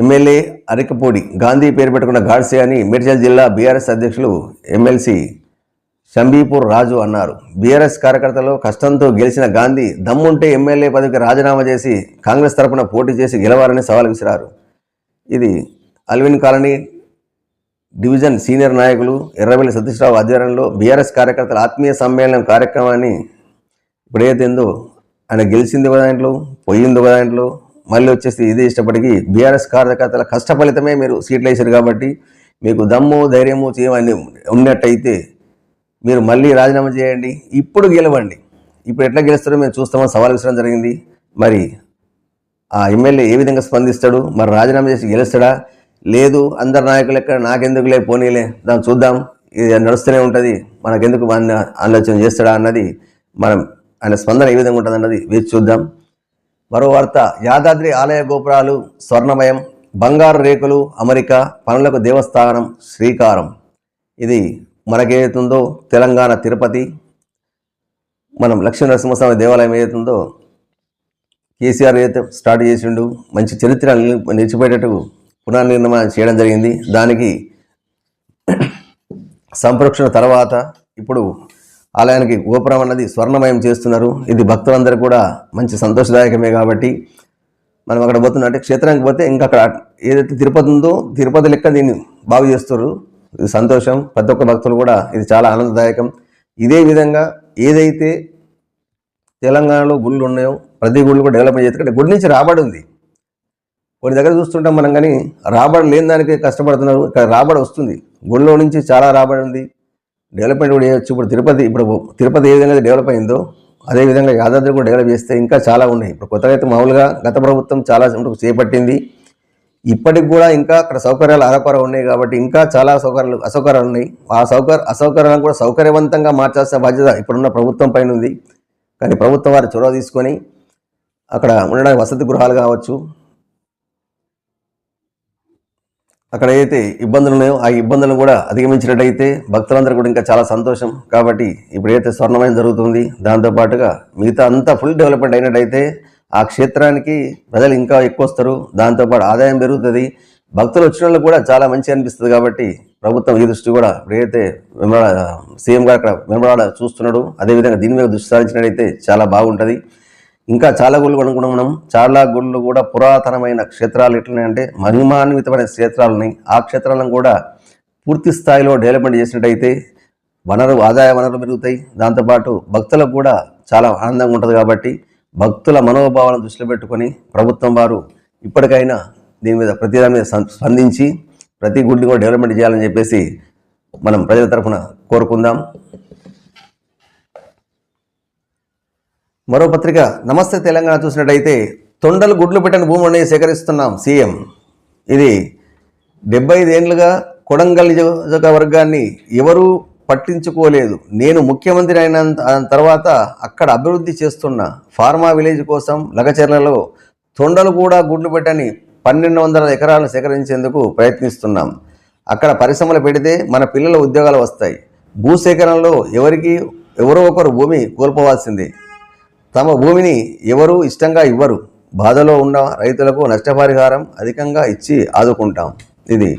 ఎమ్మెల్యే అరికపూడి గాంధీ పేరు పెట్టుకున్న గాడ్సే అని మేడ్చల్ జిల్లా బీఆర్ఎస్ అధ్యక్షులు ఎమ్మెల్సీ షంబీపూర్ రాజు అన్నారు. బీఆర్ఎస్ కార్యకర్తలు కష్టంతో గెలిచిన గాంధీ దమ్ముంటే ఎమ్మెల్యే పదవికి రాజీనామా చేసి కాంగ్రెస్ తరఫున పోటీ చేసి గెలవాలని సవాల్ విసిరారు. ఇది అల్విన్ కాలనీ డివిజన్ సీనియర్ నాయకులు ఎర్రబెల్లి సతీష్రావు ఆధ్వర్యంలో బీఆర్ఎస్ కార్యకర్తల ఆత్మీయ సమ్మేళనం కార్యక్రమాన్ని ఇప్పుడు ఏదైందో ఆయన గెలిచింది ఒక దాంట్లో, పోయింది ఒక దాంట్లో, మళ్ళీ వచ్చేసి ఇదే ఇష్టపడికి బీఆర్ఎస్ కార్యకర్తల కష్ట ఫలితమే మీరు సీట్లు వేసారు. కాబట్టి మీకు దమ్ము ధైర్యము చేయమని ఉన్నట్టయితే మీరు మళ్ళీ రాజీనామా చేయండి, ఇప్పుడు గెలవండి. ఇప్పుడు ఎట్లా గెలుస్తారో మేము చూస్తామని సవాల్ విసరడం జరిగింది. మరి ఆ ఎమ్మెల్యే ఏ విధంగా స్పందిస్తాడు, మరి రాజీనామా చేసి గెలుస్తాడా, లేదు అందరు నాయకులు ఎక్కడ నాకెందుకులే పోనీలే దాన్ని చూద్దాం, ఇది నడుస్తూనే ఉంటుంది మనకెందుకు ఆలోచన చేస్తాడా అన్నది మనం ఆయన స్పందన ఏ విధంగా ఉంటుంది అన్నది వేచి చూద్దాం. మరో వార్త, యాదాద్రి ఆలయ గోపురాలు స్వర్ణమయం, బంగారు రేకులు అమరిక, పనులకు దేవస్థానం శ్రీకారం. ఇది మనకేదైతుందో తెలంగాణ తిరుపతి మనం లక్ష్మీ నరసింహస్వామి దేవాలయం ఏదైతుందో కేసీఆర్ ఏదైతే స్టార్ట్ చేసిండు, మంచి చరిత్ర నిలిచిపోయేటట్టు పునర్నిర్మాణం చేయడం జరిగింది. దానికి సంరక్షణ తర్వాత ఇప్పుడు ఆలయానికి గోపురం అన్నది స్వర్ణమయం చేస్తున్నారు. ఇది భక్తులందరూ కూడా మంచి సంతోషదాయకమే. కాబట్టి మనం అక్కడ పోతున్నా అంటే క్షేత్రానికి పోతే ఇంకా అక్కడ ఏదైతే తిరుపతి ఉందో తిరుపతి లెక్క దీన్ని బాగు చేస్తున్నారు. ఇది సంతోషం, ప్రతి ఒక్క భక్తులు కూడా ఇది చాలా ఆనందదాయకం. ఇదే విధంగా ఏదైతే తెలంగాణలో గుళ్ళు ఉన్నాయో ప్రతి గుళ్ళు కూడా డెవలప్మెంట్ చేస్తే గుడి నుంచి రాబడి ఉంది. కొన్ని దగ్గర చూస్తుంటాం మనం, కానీ రాబడి లేని దానికి కష్టపడుతున్నారు. ఇక్కడ రాబడి వస్తుంది, గుళ్ళో నుంచి చాలా రాబడి ఉంది, డెవలప్మెంట్ కూడా చేయొచ్చు. ఇప్పుడు తిరుపతి ఏ విధంగా డెవలప్ అయిందో అదేవిధంగా యాదాద్రి కూడా డెవలప్ చేస్తే ఇంకా చాలా ఉన్నాయి. ఇప్పుడు కొత్తగా అయితే మామూలుగా గత ప్రభుత్వం చాలా చేపట్టింది. ఇప్పటికి కూడా ఇంకా అక్కడ సౌకర్యాలు అరకొర ఉన్నాయి. కాబట్టి ఇంకా చాలా అసౌకర్యాలు ఉన్నాయి. ఆ అసౌకర్యాలను కూడా సౌకర్యవంతంగా మార్చాల్సిన బాధ్యత ఇప్పుడున్న ప్రభుత్వం పైన ఉంది. కానీ ప్రభుత్వం వారు చొరవ తీసుకొని అక్కడ ఉండడానికి వసతి గృహాలు కావచ్చు, అక్కడ ఏదైతే ఇబ్బందులు ఉన్నాయో ఆ ఇబ్బందులను కూడా అధిగమించినట్టయితే భక్తులందరూ కూడా ఇంకా చాలా సంతోషం. కాబట్టి ఇప్పుడు ఏదైతే స్వర్ణమయం జరుగుతుంది దాంతోపాటుగా మిగతా అంతా ఫుల్ డెవలప్మెంట్ అయినట్టయితే ఆ క్షేత్రానికి ప్రజలు ఇంకా ఎక్కువ వస్తారు, దాంతోపాటు ఆదాయం పెరుగుతుంది, భక్తులు వచ్చిన వాళ్ళు కూడా చాలా మంచి అనిపిస్తుంది. కాబట్టి ప్రభుత్వం ఈ దృష్టి కూడా ఏదైతే సీఎం గారు అక్కడ వెంబడాడ చూస్తున్నాడు, అదేవిధంగా దీని మీద దృష్టి సారించినట్టయితే చాలా బాగుంటుంది. ఇంకా చాలా గుళ్ళు అనుకున్నాం మనం. చాలా గుళ్ళు కూడా పురాతనమైన క్షేత్రాలు ఎట్లున్నాయంటే మహిమాన్వితమైన క్షేత్రాలు ఉన్నాయి. ఆ క్షేత్రాలను కూడా పూర్తి స్థాయిలో డెవలప్మెంట్ చేసినట్టయితే ఆదాయ వనరులు పెరుగుతాయి, దాంతోపాటు భక్తులకు కూడా చాలా ఆనందంగా ఉంటుంది. కాబట్టి భక్తుల మనోభావాలను దృష్టిలో పెట్టుకొని ప్రభుత్వం వారు ఇప్పటికైనా దీని మీద ప్రతి దాని మీద స్పందించి ప్రతి గుడిని కూడా డెవలప్మెంట్ చేయాలని చెప్పేసి మనం ప్రజల తరఫున కోరుకుందాం. మరో పత్రిక, నమస్తే తెలంగాణ చూసినట్టయితే తొండలు గుడ్లు పెట్టని భూములని సేకరిస్తున్నాం సీఎం. ఇది 75 ఏళ్లుగా కొడంగల్ నియోజకవర్గాన్ని ఎవరూ పట్టించుకోలేదు. నేను ముఖ్యమంత్రి అయిన తర్వాత అక్కడ అభివృద్ధి చేస్తున్న ఫార్మా విలేజ్ కోసం లగచెర్లలో తొండలు కూడా గుడ్లు పెట్టని 1200 ఎకరాలను సేకరించేందుకు ప్రయత్నిస్తున్నాం. అక్కడ పరిశ్రమలు పెడితే మన పిల్లల ఉద్యోగాలు వస్తాయి. భూసేకరణలో ఎవరో ఒకరు భూమి కోల్పోవాల్సిందే. తమ భూమిని ఎవరూ ఇష్టంగా ఇవ్వరు. బాధలో ఉన్న రైతులకు నష్టపరిహారం అధికంగా ఇచ్చి ఆదుకుంటాం. ఇది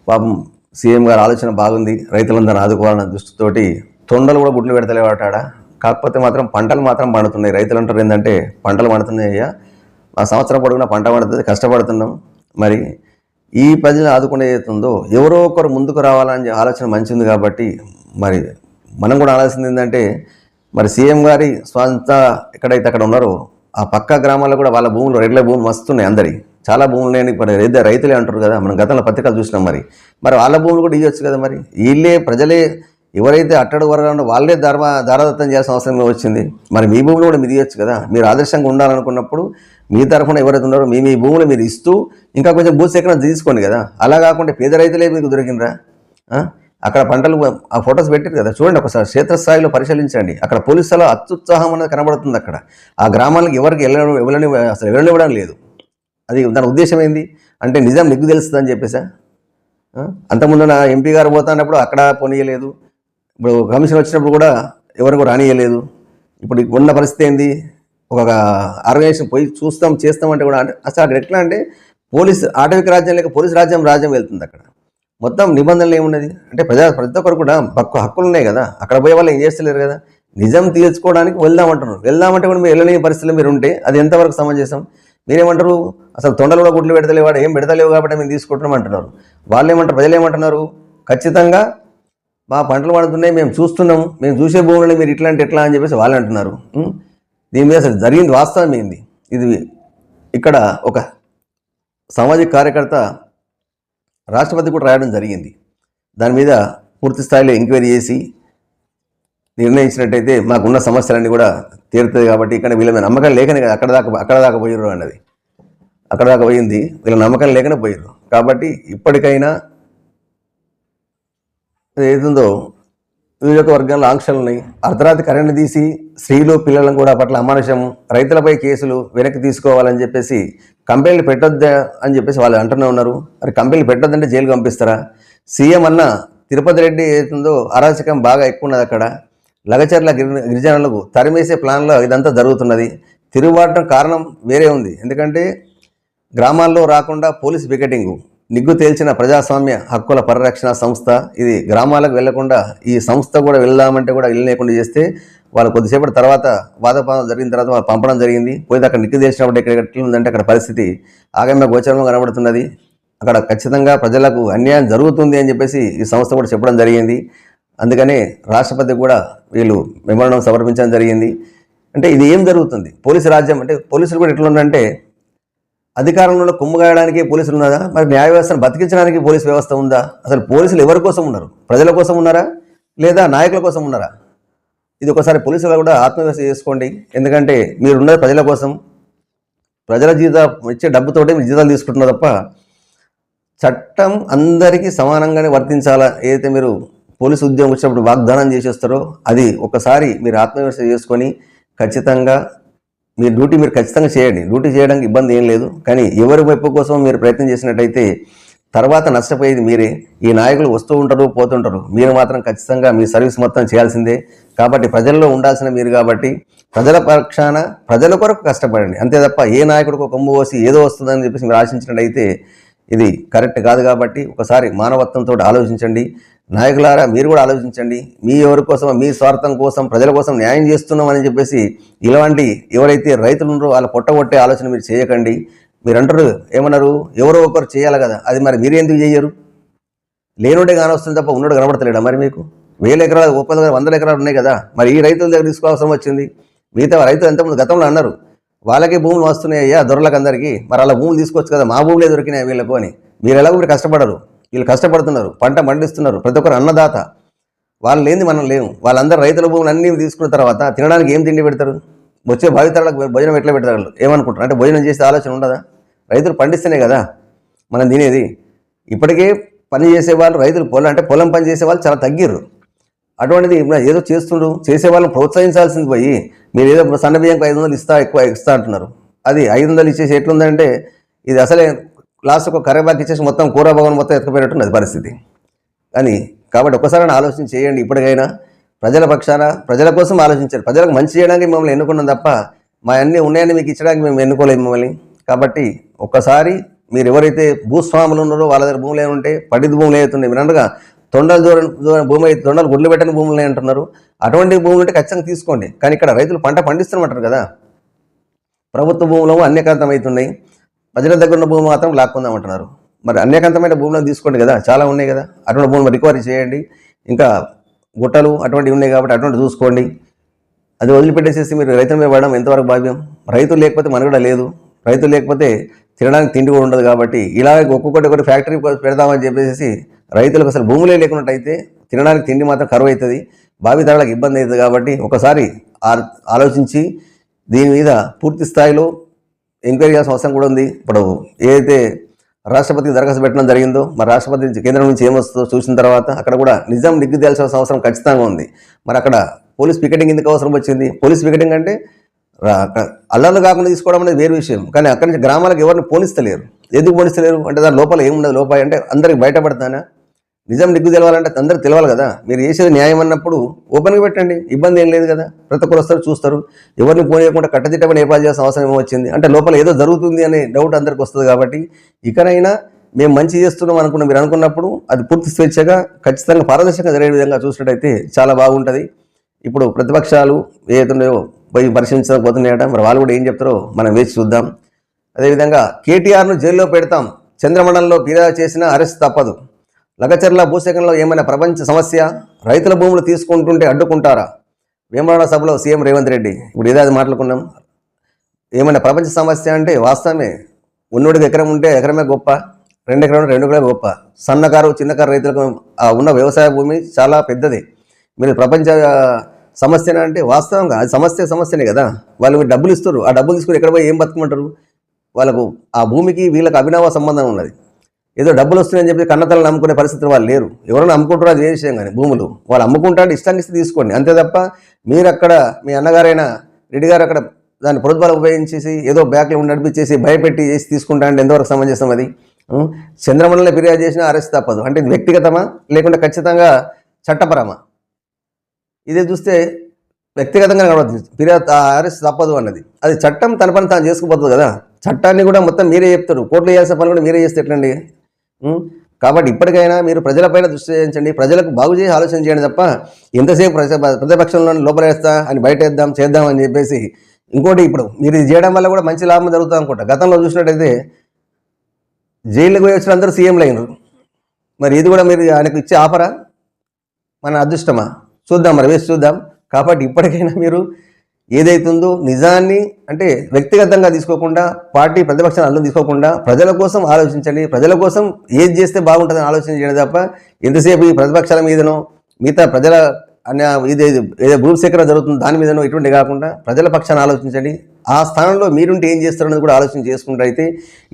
పాపం సీఎం గారు ఆలోచన బాగుంది, రైతులందరూ ఆదుకోవాలన్న దృష్టితోటి తొండలు కూడా గుడ్లు పెడతలేవాటాడా. కాకపోతే మాత్రం పంటలు మాత్రం పండుతున్నాయి. రైతులు అంటారు ఏంటంటే పంటలు పండుతున్నాయి అయ్యా, ఆ సంవత్సరం పొడుగునా పంట పండుతుంది, కష్టపడుతున్నాం. మరి ఈ ప్రజలు ఆదుకునే ఏదైతుందో ఎవరో ఒకరు ముందుకు రావాలని ఆలోచన మంచిది కాబట్టి మరి మనం కూడా ఆలోచన ఏంటంటే మరి సీఎం గారి స్వంత ఎక్కడైతే అక్కడ ఉన్నారో ఆ పక్క గ్రామాల్లో కూడా వాళ్ళ భూములు రెగ్యులర్ భూములు వస్తున్నాయి. అందరి చాలా భూములు లేని రైతులే అంటారు కదా, మనం గతంలో పత్రికలు చూసినాం. మరి వాళ్ళ భూములు కూడా ఇవ్వచ్చు కదా. మరి వీళ్ళే ప్రజలే ఎవరైతే అట్టడు వర్గాలు వాళ్ళే దారాదత్తం చేయాల్సిన అవసరం వచ్చింది. మరి మీ భూములు కూడా మీరు ఇవ్వచ్చు కదా. మీరు ఆదర్శంగా ఉండాలనుకున్నప్పుడు మీ తరఫున ఎవరైతే ఉన్నారో మీ భూములు మీరు ఇస్తూ ఇంకా కొంచెం భూసేకరణ తీసుకోండి కదా. అలా కాకుండా పేద రైతులే మీకు దొరికినరా? అక్కడ పంటలు ఆ ఫొటోస్ పెట్టారు కదా, చూడండి ఒకసారి క్షేత్రస్థాయిలో పరిశీలించండి. అక్కడ పోలీసుల అత్యుత్సాహం అనేది కనబడుతుంది. అక్కడ ఆ గ్రామాలకు ఎవరికి వెళ్ళనివ్వడం లేదు. అది దాని ఉద్దేశం ఏంది అంటే నిజం నిగ్గు తెలుస్తుందని చెప్పేసా. అంతకుముందు నా ఎంపీ గారు పోతున్నప్పుడు అక్కడ పోనీయలేదు, ఇప్పుడు కమిషన్ వచ్చినప్పుడు కూడా ఎవరికి రానియలేదు. ఇప్పుడు ఉన్న పరిస్థితి ఏంది, ఒక ఆర్గనైజేషన్ పోయి చేస్తామంటే కూడా అంటే అసలు అక్కడ ఎట్లా అంటే పోలీస్ ఆటవిక రాజ్యం లేక పోలీస్ రాజ్యం వెళ్తుంది. అక్కడ మొత్తం నిబంధనలు ఏమున్నది అంటే ప్రతి ఒక్కరు కూడా హక్కులు ఉన్నాయి కదా. అక్కడ పోయే వాళ్ళు ఏం చేస్తలేరు కదా. నిజం తీర్చుకోవడానికి వెళ్దామంటే కూడా మీరు వెళ్ళలేని పరిస్థితులు మీరు ఉంటే అది ఎంతవరకు సమంజసం? మీరేమంటారు, అసలు తొండలు కూడా గుడ్లు పెడతలేవు, వాడు ఏం పెడతలేవు కాబట్టి మేము తీసుకుంటున్నాం అంటున్నారు. వాళ్ళు ఏమంటారు, ప్రజలు ఏమంటున్నారు, ఖచ్చితంగా మా పంటలు పడుతున్నాయి, మేము చూస్తున్నాము, మేము చూసే భూములని మీరు ఇట్లా అంటే ఎట్లా అని చెప్పేసి వాళ్ళు అంటున్నారు. దీని మీద అసలు జరిగింది వాస్తవం ఏంది? ఇది ఇక్కడ ఒక సామాజిక కార్యకర్త రాష్ట్రపతి కూడా రాయడం జరిగింది. దాని మీద పూర్తి స్థాయిలో ఎంక్వైరీ చేసి నిర్ణయించినట్టయితే మాకున్న సమస్యలన్నీ కూడా తీరుతుంది. కాబట్టి ఇక్కడ వీళ్ళ మీద నమ్మకం లేకనే కదా అక్కడ దాకా పోయిర్రు అన్నది. అక్కడ దాకా పోయింది, వీళ్ళ నమ్మకం లేకనే పోయిర్రు. కాబట్టి ఇప్పటికైనా ఏదుందో వివిధ వర్గాల ఆంక్షలు ఉన్నాయి. అర్ధరాత్రి కరెంటు తీసి స్త్రీలు పిల్లలను కూడా పట్ల అమానుషం, రైతులపై కేసులు వెనక్కి తీసుకోవాలని చెప్పేసి కంపెనీలు పెట్టొద్దా అని చెప్పేసి వాళ్ళు అంటూనే ఉన్నారు. మరి కంపెనీలు పెట్టొద్దంటే జైలుకి పంపిస్తారా? సీఎం అన్న తిరుపతి రెడ్డి ఏదైతుందో అరాచకం బాగా ఎక్కువ ఉన్నది. అక్కడ లగచర్ల గిరిజనులకు తరిమేసే ప్లాన్లో ఇదంతా జరుగుతున్నది. తిరుగుబాటు కారణం వేరే ఉంది. ఎందుకంటే గ్రామాల్లో రాకుండా పోలీస్ పికెటింగు, నిగ్గు తేల్చిన ప్రజాస్వామ్య హక్కుల పరిరక్షణ సంస్థ ఇది గ్రామాలకు వెళ్లకుండా ఈ సంస్థ కూడా వెళ్దామంటే కూడా వెళ్ళలేకుండా చేస్తే వాళ్ళు కొద్దిసేపటి తర్వాత వాదపాదం జరిగిన తర్వాత వాళ్ళు పంపడం జరిగింది. పోయి అక్కడ నిగ్గు తేల్చినప్పుడు ఇక్కడ ఎట్లా ఉందంటే అక్కడ పరిస్థితి ఆగమ్య గోచరంగా కనబడుతున్నది. అక్కడ ఖచ్చితంగా ప్రజలకు అన్యాయం జరుగుతుంది అని చెప్పేసి ఈ సంస్థ కూడా చెప్పడం జరిగింది. అందుకనే రాష్ట్రపతి కూడా వీళ్ళు మెమోరాండం సమర్పించడం జరిగింది. అంటే ఇది ఏం జరుగుతుంది, పోలీసు రాజ్యం అంటే పోలీసులు కూడా ఎట్లా ఉందంటే అధికారంలో కుమ్మగాయడానికి పోలీసులు ఉన్నారా? మరి న్యాయ వ్యవస్థను బతికించడానికి పోలీసు వ్యవస్థ ఉందా? అసలు పోలీసులు ఎవరి కోసం ఉన్నారు? ప్రజల కోసం ఉన్నారా లేదా నాయకుల కోసం ఉన్నారా? ఇది ఒకసారి పోలీసులు కూడా ఆత్మవిమర్శ చేసుకోండి. ఎందుకంటే మీరున్నది ప్రజల కోసం, ప్రజల జీతాలు ఇచ్చే డబ్బుతోటే మీరు జీతాలు తీసుకుంటున్నారు తప్ప చట్టం అందరికీ సమానంగానే వర్తించాలా. ఏదైతే మీరు పోలీసు ఉద్యోగం వచ్చినప్పుడు వాగ్దానం చేసేస్తారో అది ఒకసారి మీరు ఆత్మవిమర్శ చేసుకొని ఖచ్చితంగా మీ డ్యూటీ మీరు ఖచ్చితంగా చేయండి. డ్యూటీ చేయడానికి ఇబ్బంది ఏం లేదు. కానీ ఎవరి వైపు కోసం మీరు ప్రయత్నం చేసినట్టయితే తర్వాత నష్టపోయేది మీరే. ఈ నాయకులు వస్తూ ఉంటారు, పోతుంటారు, మీరు మాత్రం ఖచ్చితంగా మీ సర్వీస్ మొత్తం చేయాల్సిందే. కాబట్టి ప్రజల్లో ఉండాల్సిన మీరు కాబట్టి ప్రజల పక్షాన ప్రజల కొరకు కష్టపడండి అంతే తప్ప ఏ నాయకుడికి కొమ్ము పోసి ఏదో వస్తుందని చెప్పేసి మీరు ఆశించినట్టయితే ఇది కరెక్ట్ కాదు. కాబట్టి ఒకసారి మానవత్వంతో ఆలోచించండి. నాయకులారా మీరు కూడా ఆలోచించండి. మీ ఎవరి కోసం, మీ స్వార్థం కోసం, ప్రజల కోసం న్యాయం చేస్తున్నామని చెప్పేసి ఇలాంటి ఎవరైతే రైతులు ఉన్నారో వాళ్ళ పొట్టగొట్టే ఆలోచన మీరు చేయకండి. మీరు అంటారు ఏమన్నారు, ఎవరో ఒకరు చేయాలి కదా, అది మరి మీరు ఎందుకు చేయరు? లేనుడే కానొస్తుంది తప్ప ఉన్నోడు కనబడతలేడా? మరి మీకు 1000 ఎకరాలు 100 ఎకరాలు ఉన్నాయి కదా, మరి ఈ రైతుల దగ్గర తీసుకోవాల్సిన వచ్చింది. మిగతా రైతులు ఎంతమంది గతంలో అన్నారు వాళ్ళకే భూములు వస్తున్నాయి అయ్యా దొరలకు అందరికీ, మరి అలా భూములు తీసుకోవచ్చు కదా, మా భూములే దొరికినాయి వీళ్ళకు అని. మీరు ఎలాగో మీరు కష్టపడరు, వీళ్ళు కష్టపడుతున్నారు, పంట పండిస్తున్నారు, ప్రతి ఒక్కరు అన్నదాత. వాళ్ళు లేని మనం లేవు. వాళ్ళందరూ రైతుల భూములు అన్నీ తీసుకున్న తర్వాత తినడానికి ఏం తిండి పెడతారు? వచ్చే భావితరాలకు భోజనం ఎట్లా పెడతారు? ఏమనుకుంటారు అంటే భోజనం చేసే ఆలోచన ఉండదా? రైతులు పండిస్తేనే కదా మనం తినేది. ఇప్పటికే పని చేసేవాళ్ళు రైతులు పొలం పని చేసేవాళ్ళు చాలా తగ్గిర్రు. అటువంటిది ఏదో చేస్తుండ్రు, చేసేవాళ్ళని ప్రోత్సహించాల్సింది పోయి మీరు ఏదో సన్న బియ్యంకి 500 ఎక్కువ ఇస్తా అంటున్నారు. అది 500 ఇచ్చేసి ఎట్లుందంటే ఇది అసలే లాస్ట్ ఒక కరేబాకి ఇచ్చేసి మొత్తం కూర భవన్ మొత్తం ఎత్తుకుపోయినట్టున్నది పరిస్థితి. కానీ కాబట్టి ఒకసారి ఆలోచన చేయండి. ఇప్పటికైనా ప్రజల పక్షాన ప్రజల కోసం ఆలోచించారు. ప్రజలకు మంచి చేయడానికి మమ్మల్ని ఎన్నుకున్నాం తప్ప మా అన్నీ ఉన్నాయని మీకు ఇచ్చడానికి మేము ఎన్నుకోలేము మిమ్మల్ని. కాబట్టి ఒక్కసారి మీరు ఎవరైతే భూస్వాములు ఉన్నారో వాళ్ళ దగ్గర భూములు ఏమి ఉంటే పడిది భూములు అవుతున్నాయి. మీరు అనగా తొండలు దూరం భూమి అయితే తొండలు గుడ్లు పెట్టని భూములు అంటున్నారు. అటువంటి భూములు ఉంటే ఖచ్చితంగా తీసుకోండి. కానీ ఇక్కడ రైతులు పంట పండిస్తున్నట్టు కదా, ప్రభుత్వ భూములు అన్యకాంతం అవుతున్నాయి, ప్రజల దగ్గర ఉన్న భూమి మాత్రం లాక్కుందామంటున్నారు. మరి అన్యకాంతమైన భూములను తీసుకోండి కదా, చాలా ఉన్నాయి కదా, అటువంటి భూములు రికవరీ చేయండి. ఇంకా గుట్టలు అటువంటివి ఉన్నాయి కాబట్టి అటువంటి చూసుకోండి. అది వదిలిపెట్టేసేసి మీరు రైతుల మీద పడడం ఎంతవరకు భావ్యం? రైతులు లేకపోతే మనుగడ లేదు, రైతులు లేకపోతే తినడానికి తిండి కూడా ఉండదు. కాబట్టి ఇలాగ ఒక్కొక్కటి ఫ్యాక్టరీ పెడదామని చెప్పేసి రైతులకు అసలు భూములే లేకున్నట్టయితే తినడానికి తిండి మాత్రం కరువు అవుతుంది, భావితరాలకు ఇబ్బంది అవుతుంది. కాబట్టి ఒకసారి ఆలోచించి దీని మీద పూర్తి స్థాయిలో ఎంక్వైరీ చేయాల్సిన అవసరం కూడా ఉంది. ఇప్పుడు ఏదైతే రాష్ట్రపతికి దరఖాస్తు పెట్టడం జరిగిందో, మరి రాష్ట్రపతి నుంచి కేంద్రం నుంచి ఏమొస్తుందో చూసిన తర్వాత అక్కడ కూడా నిజం నిగ్గు తేల్చాల్సిన అవసరం ఖచ్చితంగా ఉంది. మరి అక్కడ పోలీస్ పికెటింగ్ ఎందుకు అవసరం వచ్చింది? పోలీస్ పికెటింగ్ అంటే అల్లర్లు కాకుండా తీసుకోవడం అనేది వేరు విషయం. కానీ అక్కడి నుంచి గ్రామాలకు ఎవరిని పోనిస్తలేరు. ఎందుకు పోనిస్తలేరు అంటే దాని లోపల ఏముండదు. లోపాయి అంటే అందరికి బయటపడతానా? నిజం నిగ్గు తెలవాలంటే అందరికి తెలవాలి కదా. మీరు చేసేది న్యాయం అన్నప్పుడు ఓపెన్గా పెట్టండి, ఇబ్బంది ఏం లేదు కదా. ప్రతి ఒక్కరు వస్తారు, చూస్తారు. ఎవరిని పోనీయకుండా కట్టదిట్టమని ఏర్పాటు చేయాల్సిన అవసరం ఏమో వచ్చింది అంటే లోపల ఏదో జరుగుతుంది అనే డౌట్ అందరికి వస్తుంది. కాబట్టి ఇకనైనా మేము మంచి చేస్తున్నాం అనుకున్న మీరు అనుకున్నప్పుడు అది పూర్తి స్వేచ్ఛగా ఖచ్చితంగా పారదర్శకంగా జరిగే విధంగా చూసినట్టయితే చాలా బాగుంటుంది. ఇప్పుడు ప్రతిపక్షాలు ఏదైతున్నాయో పోయి పరిశీలించకపోతున్నాయట, మరి వాళ్ళు కూడా ఏం చెప్తారో మనం వేచి చూద్దాం. అదేవిధంగా కేటీఆర్ను జైల్లో పెడతాం, చంద్రమండలంలో ఫిర్యాదు చేసినా అరెస్ట్ తప్పదు, లగచర్ల భూసేకరణలో ఏమైనా ప్రపంచ సమస్య, రైతుల భూములు తీసుకుంటుంటే అడ్డుకుంటారా? వేమరాడ సభలో సీఎం రేవంత్ రెడ్డి ఇప్పుడు ఏదో అది మాట్లాడుకున్నాం. ఏమైనా ప్రపంచ సమస్య అంటే వాస్తవమే, ఉన్నోడికి ఎకరం ఉంటే ఎకరమే గొప్ప, 2 ఎకరాలు 2 ఎకరాలు గొప్ప. సన్నకారు చిన్నకారు రైతులకు ఉన్న వ్యవసాయ భూమి చాలా పెద్దది. మీరు ప్రపంచ సమస్యనే అంటే వాస్తవంగా అది సమస్యనే కదా. వాళ్ళు మీరు డబ్బులు ఇస్తారు, ఆ డబ్బులు తీసుకుని ఎక్కడ పోయి ఏం బతుకమంటారు? వాళ్ళకు ఆ భూమికి వీళ్ళకి అభినవ సంబంధం ఉన్నది. ఏదో డబ్బులు వస్తున్నాయని చెప్పి కన్నతలను అమ్ముకునే పరిస్థితులు వాళ్ళు లేరు. ఎవరైనా అమ్ముకుంటారో అది ఏ విషయం, కానీ భూములు వాళ్ళు అమ్ముకుంటారు, ఇష్టానికి ఇస్తే తీసుకోండి అంతే తప్ప మీరు అక్కడ మీ అన్నగారైనా రెడ్డి గారు అక్కడ దాన్ని పొరుద్బలం ఉపయోగించేసి ఏదో బ్యాక్లో నడిపించేసి భయపెట్టి చేసి తీసుకుంటా అంటే ఎంతవరకు సమంజసం అది? చంద్రమండలంలో ఫిర్యాదు చేసినా అరెస్ట్ తప్పదు అంటే ఇది వ్యక్తిగతమా లేకుంటే ఖచ్చితంగా చట్టపరమా? ఇదే చూస్తే వ్యక్తిగతంగా కనబడుతుంది. ఫిర్యాదు అరెస్ట్ తప్పదు అన్నది, అది చట్టం తన పని తాను చేసుకుపోతుంది కదా. చట్టాన్ని కూడా మొత్తం మీరే చెప్తారు, కోర్టులో చేయాల్సిన పని కూడా మీరే చేస్తే ఎట్లండి? కాబట్టి ఇప్పటికైనా మీరు ప్రజలపైన దృష్టి చేయించండి, ప్రజలకు బాగు చేసి ఆలోచన చేయండి తప్ప ఎంతసేపు ప్రతిపక్షంలో లోపలేస్తా అని బయట చేద్దాం అని చెప్పేసి. ఇంకోటి ఇప్పుడు మీరు ఇది చేయడం వల్ల కూడా మంచి లాభం జరుగుతుంది అనుకుంటా. గతంలో చూసినట్టయితే జైలుకు పోయి వచ్చిన అందరూ సీఎంలు అయినారు. మరి ఇది కూడా మీరు ఆయనకు ఇచ్చే ఆఫరా, మన అదృష్టమా? చూద్దాం, మరి వేసి చూద్దాం. కాబట్టి ఇప్పటికైనా మీరు ఏదైతుందో నిజాన్ని అంటే వ్యక్తిగతంగా తీసుకోకుండా, పార్టీ ప్రతిపక్షాన్ని అల్లం తీసుకోకుండా ప్రజల కోసం ఆలోచించండి. ప్రజల కోసం ఏది చేస్తే బాగుంటుందని ఆలోచన చేయడం తప్ప ఎంతసేపు ఈ ప్రతిపక్షాల మీదనో మిగతా ప్రజల ఏదో భూసేకరణ జరుగుతుంది దాని మీదనో ఇటువంటి కాకుండా ప్రజల పక్షాన్ని ఆలోచించండి. ఆ స్థానంలో మీరుంటే ఏం చేస్తారనేది కూడా ఆలోచన చేసుకుంటే అయితే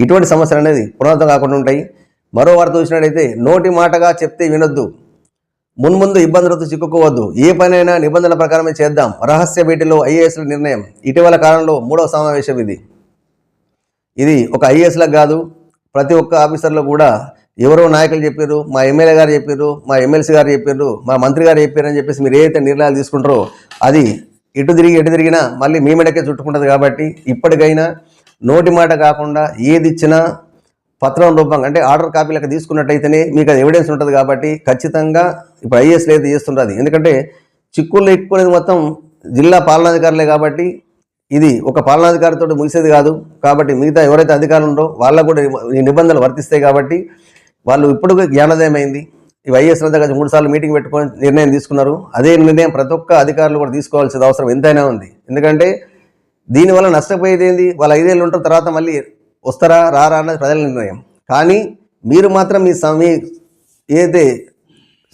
ఇటువంటి సమస్యలు అనేది పునరావృతం కాకుండా ఉంటాయి. మరో వార్త చూసినట్టయితే నోటి మాటగా చెప్తే వినొద్దు, మున్ముందు ఇబ్బందులతో చిక్కుకోవద్దు, ఏ పనైనా నిబంధనల ప్రకారమే చేద్దాం, రహస్య భేటీలో ఐఏఎస్ల నిర్ణయం. ఇటీవల కాలంలో 3వ సమావేశం ఇది ఒక ఐఏఎస్లకు కాదు, ప్రతి ఒక్క ఆఫీసర్లో కూడా ఎవరో నాయకులు చెప్పారు, మా ఎమ్మెల్యే గారు చెప్పారు, మా ఎమ్మెల్సీ గారు చెప్పారు, మా మంత్రి గారు చెప్పారని చెప్పేసి మీరు ఏదైతే నిర్ణయాలు తీసుకుంటారో అది ఎటు తిరిగినా మళ్ళీ మీ మెడకే చుట్టుకుంటుంది. కాబట్టి ఇప్పటికైనా నోటి మాట కాకుండా ఏది ఇచ్చినా పత్రం రూపంగా అంటే ఆర్డర్ కాపీలకు తీసుకున్నట్టయితేనే మీకు అది ఎవిడెన్స్ ఉంటుంది. కాబట్టి ఖచ్చితంగా ఇప్పుడు ఐఏఎస్లు అయితే చేస్తుంటుంది. ఎందుకంటే చిక్కుల్లో ఎక్కువనేది మొత్తం జిల్లా పాలనాధికారులే. కాబట్టి ఇది ఒక పాలనాధికారితో ముగిసేది కాదు. కాబట్టి మిగతా ఎవరైతే అధికారులు ఉండో వాళ్ళకు కూడా ఈ నిబంధనలు వర్తిస్తాయి. కాబట్టి వాళ్ళు ఇప్పుడు జ్ఞానోదయం అయింది. ఈ ఐఏఎస్ల దగ్గర 3 సార్లు మీటింగ్ పెట్టుకొని నిర్ణయం తీసుకున్నారు. అదే నిర్ణయం ప్రతి ఒక్క అధికారులు కూడా తీసుకోవాల్సిన అవసరం ఎంతైనా ఉంది. ఎందుకంటే దీనివల్ల నష్టపోయేది ఏంది? వాళ్ళు 5 ఏళ్ళు ఉంటారు, తర్వాత మళ్ళీ వస్తారా రారా అన్నది ప్రజల నిర్ణయం. కానీ మీరు మాత్రం మీ ఏదైతే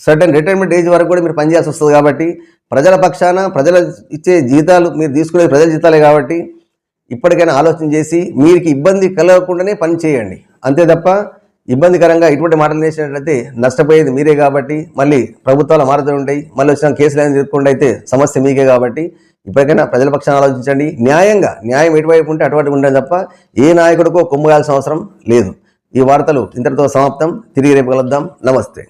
సర్టెన్ రిటైర్మెంట్ ఏజ్ వరకు కూడా మీరు పనిచేయాల్సి వస్తుంది. కాబట్టి ప్రజల పక్షాన ప్రజల ఇచ్చే జీతాలు మీరు తీసుకునే ప్రజల జీతాలే. కాబట్టి ఇప్పటికైనా ఆలోచన చేసి మీకు ఇబ్బంది కలగకుండానే పని చేయండి. అంతే తప్ప ఇబ్బందికరంగా ఇటువంటి మాటలు చేసినట్లయితే నష్టపోయేది మీరే. కాబట్టి మళ్ళీ ప్రభుత్వాలు మారుతూ ఉంటాయి, మళ్ళీ వచ్చిన కేసులు ఏమైనా జరుపుకుంటూ అయితే సమస్య మీకే. కాబట్టి ఇప్పటికైనా ప్రజల పక్షాన్ని ఆలోచించండి. న్యాయం ఎటువైపు ఉంటే అటువంటి ఉండదు తప్ప ఏ నాయకుడికో కొమ్ముగాల్సిన అవసరం లేదు. ఈ వార్తలు ఇంతటితో సమాప్తం. తిరిగి రేపు కలుద్దాం. నమస్తే.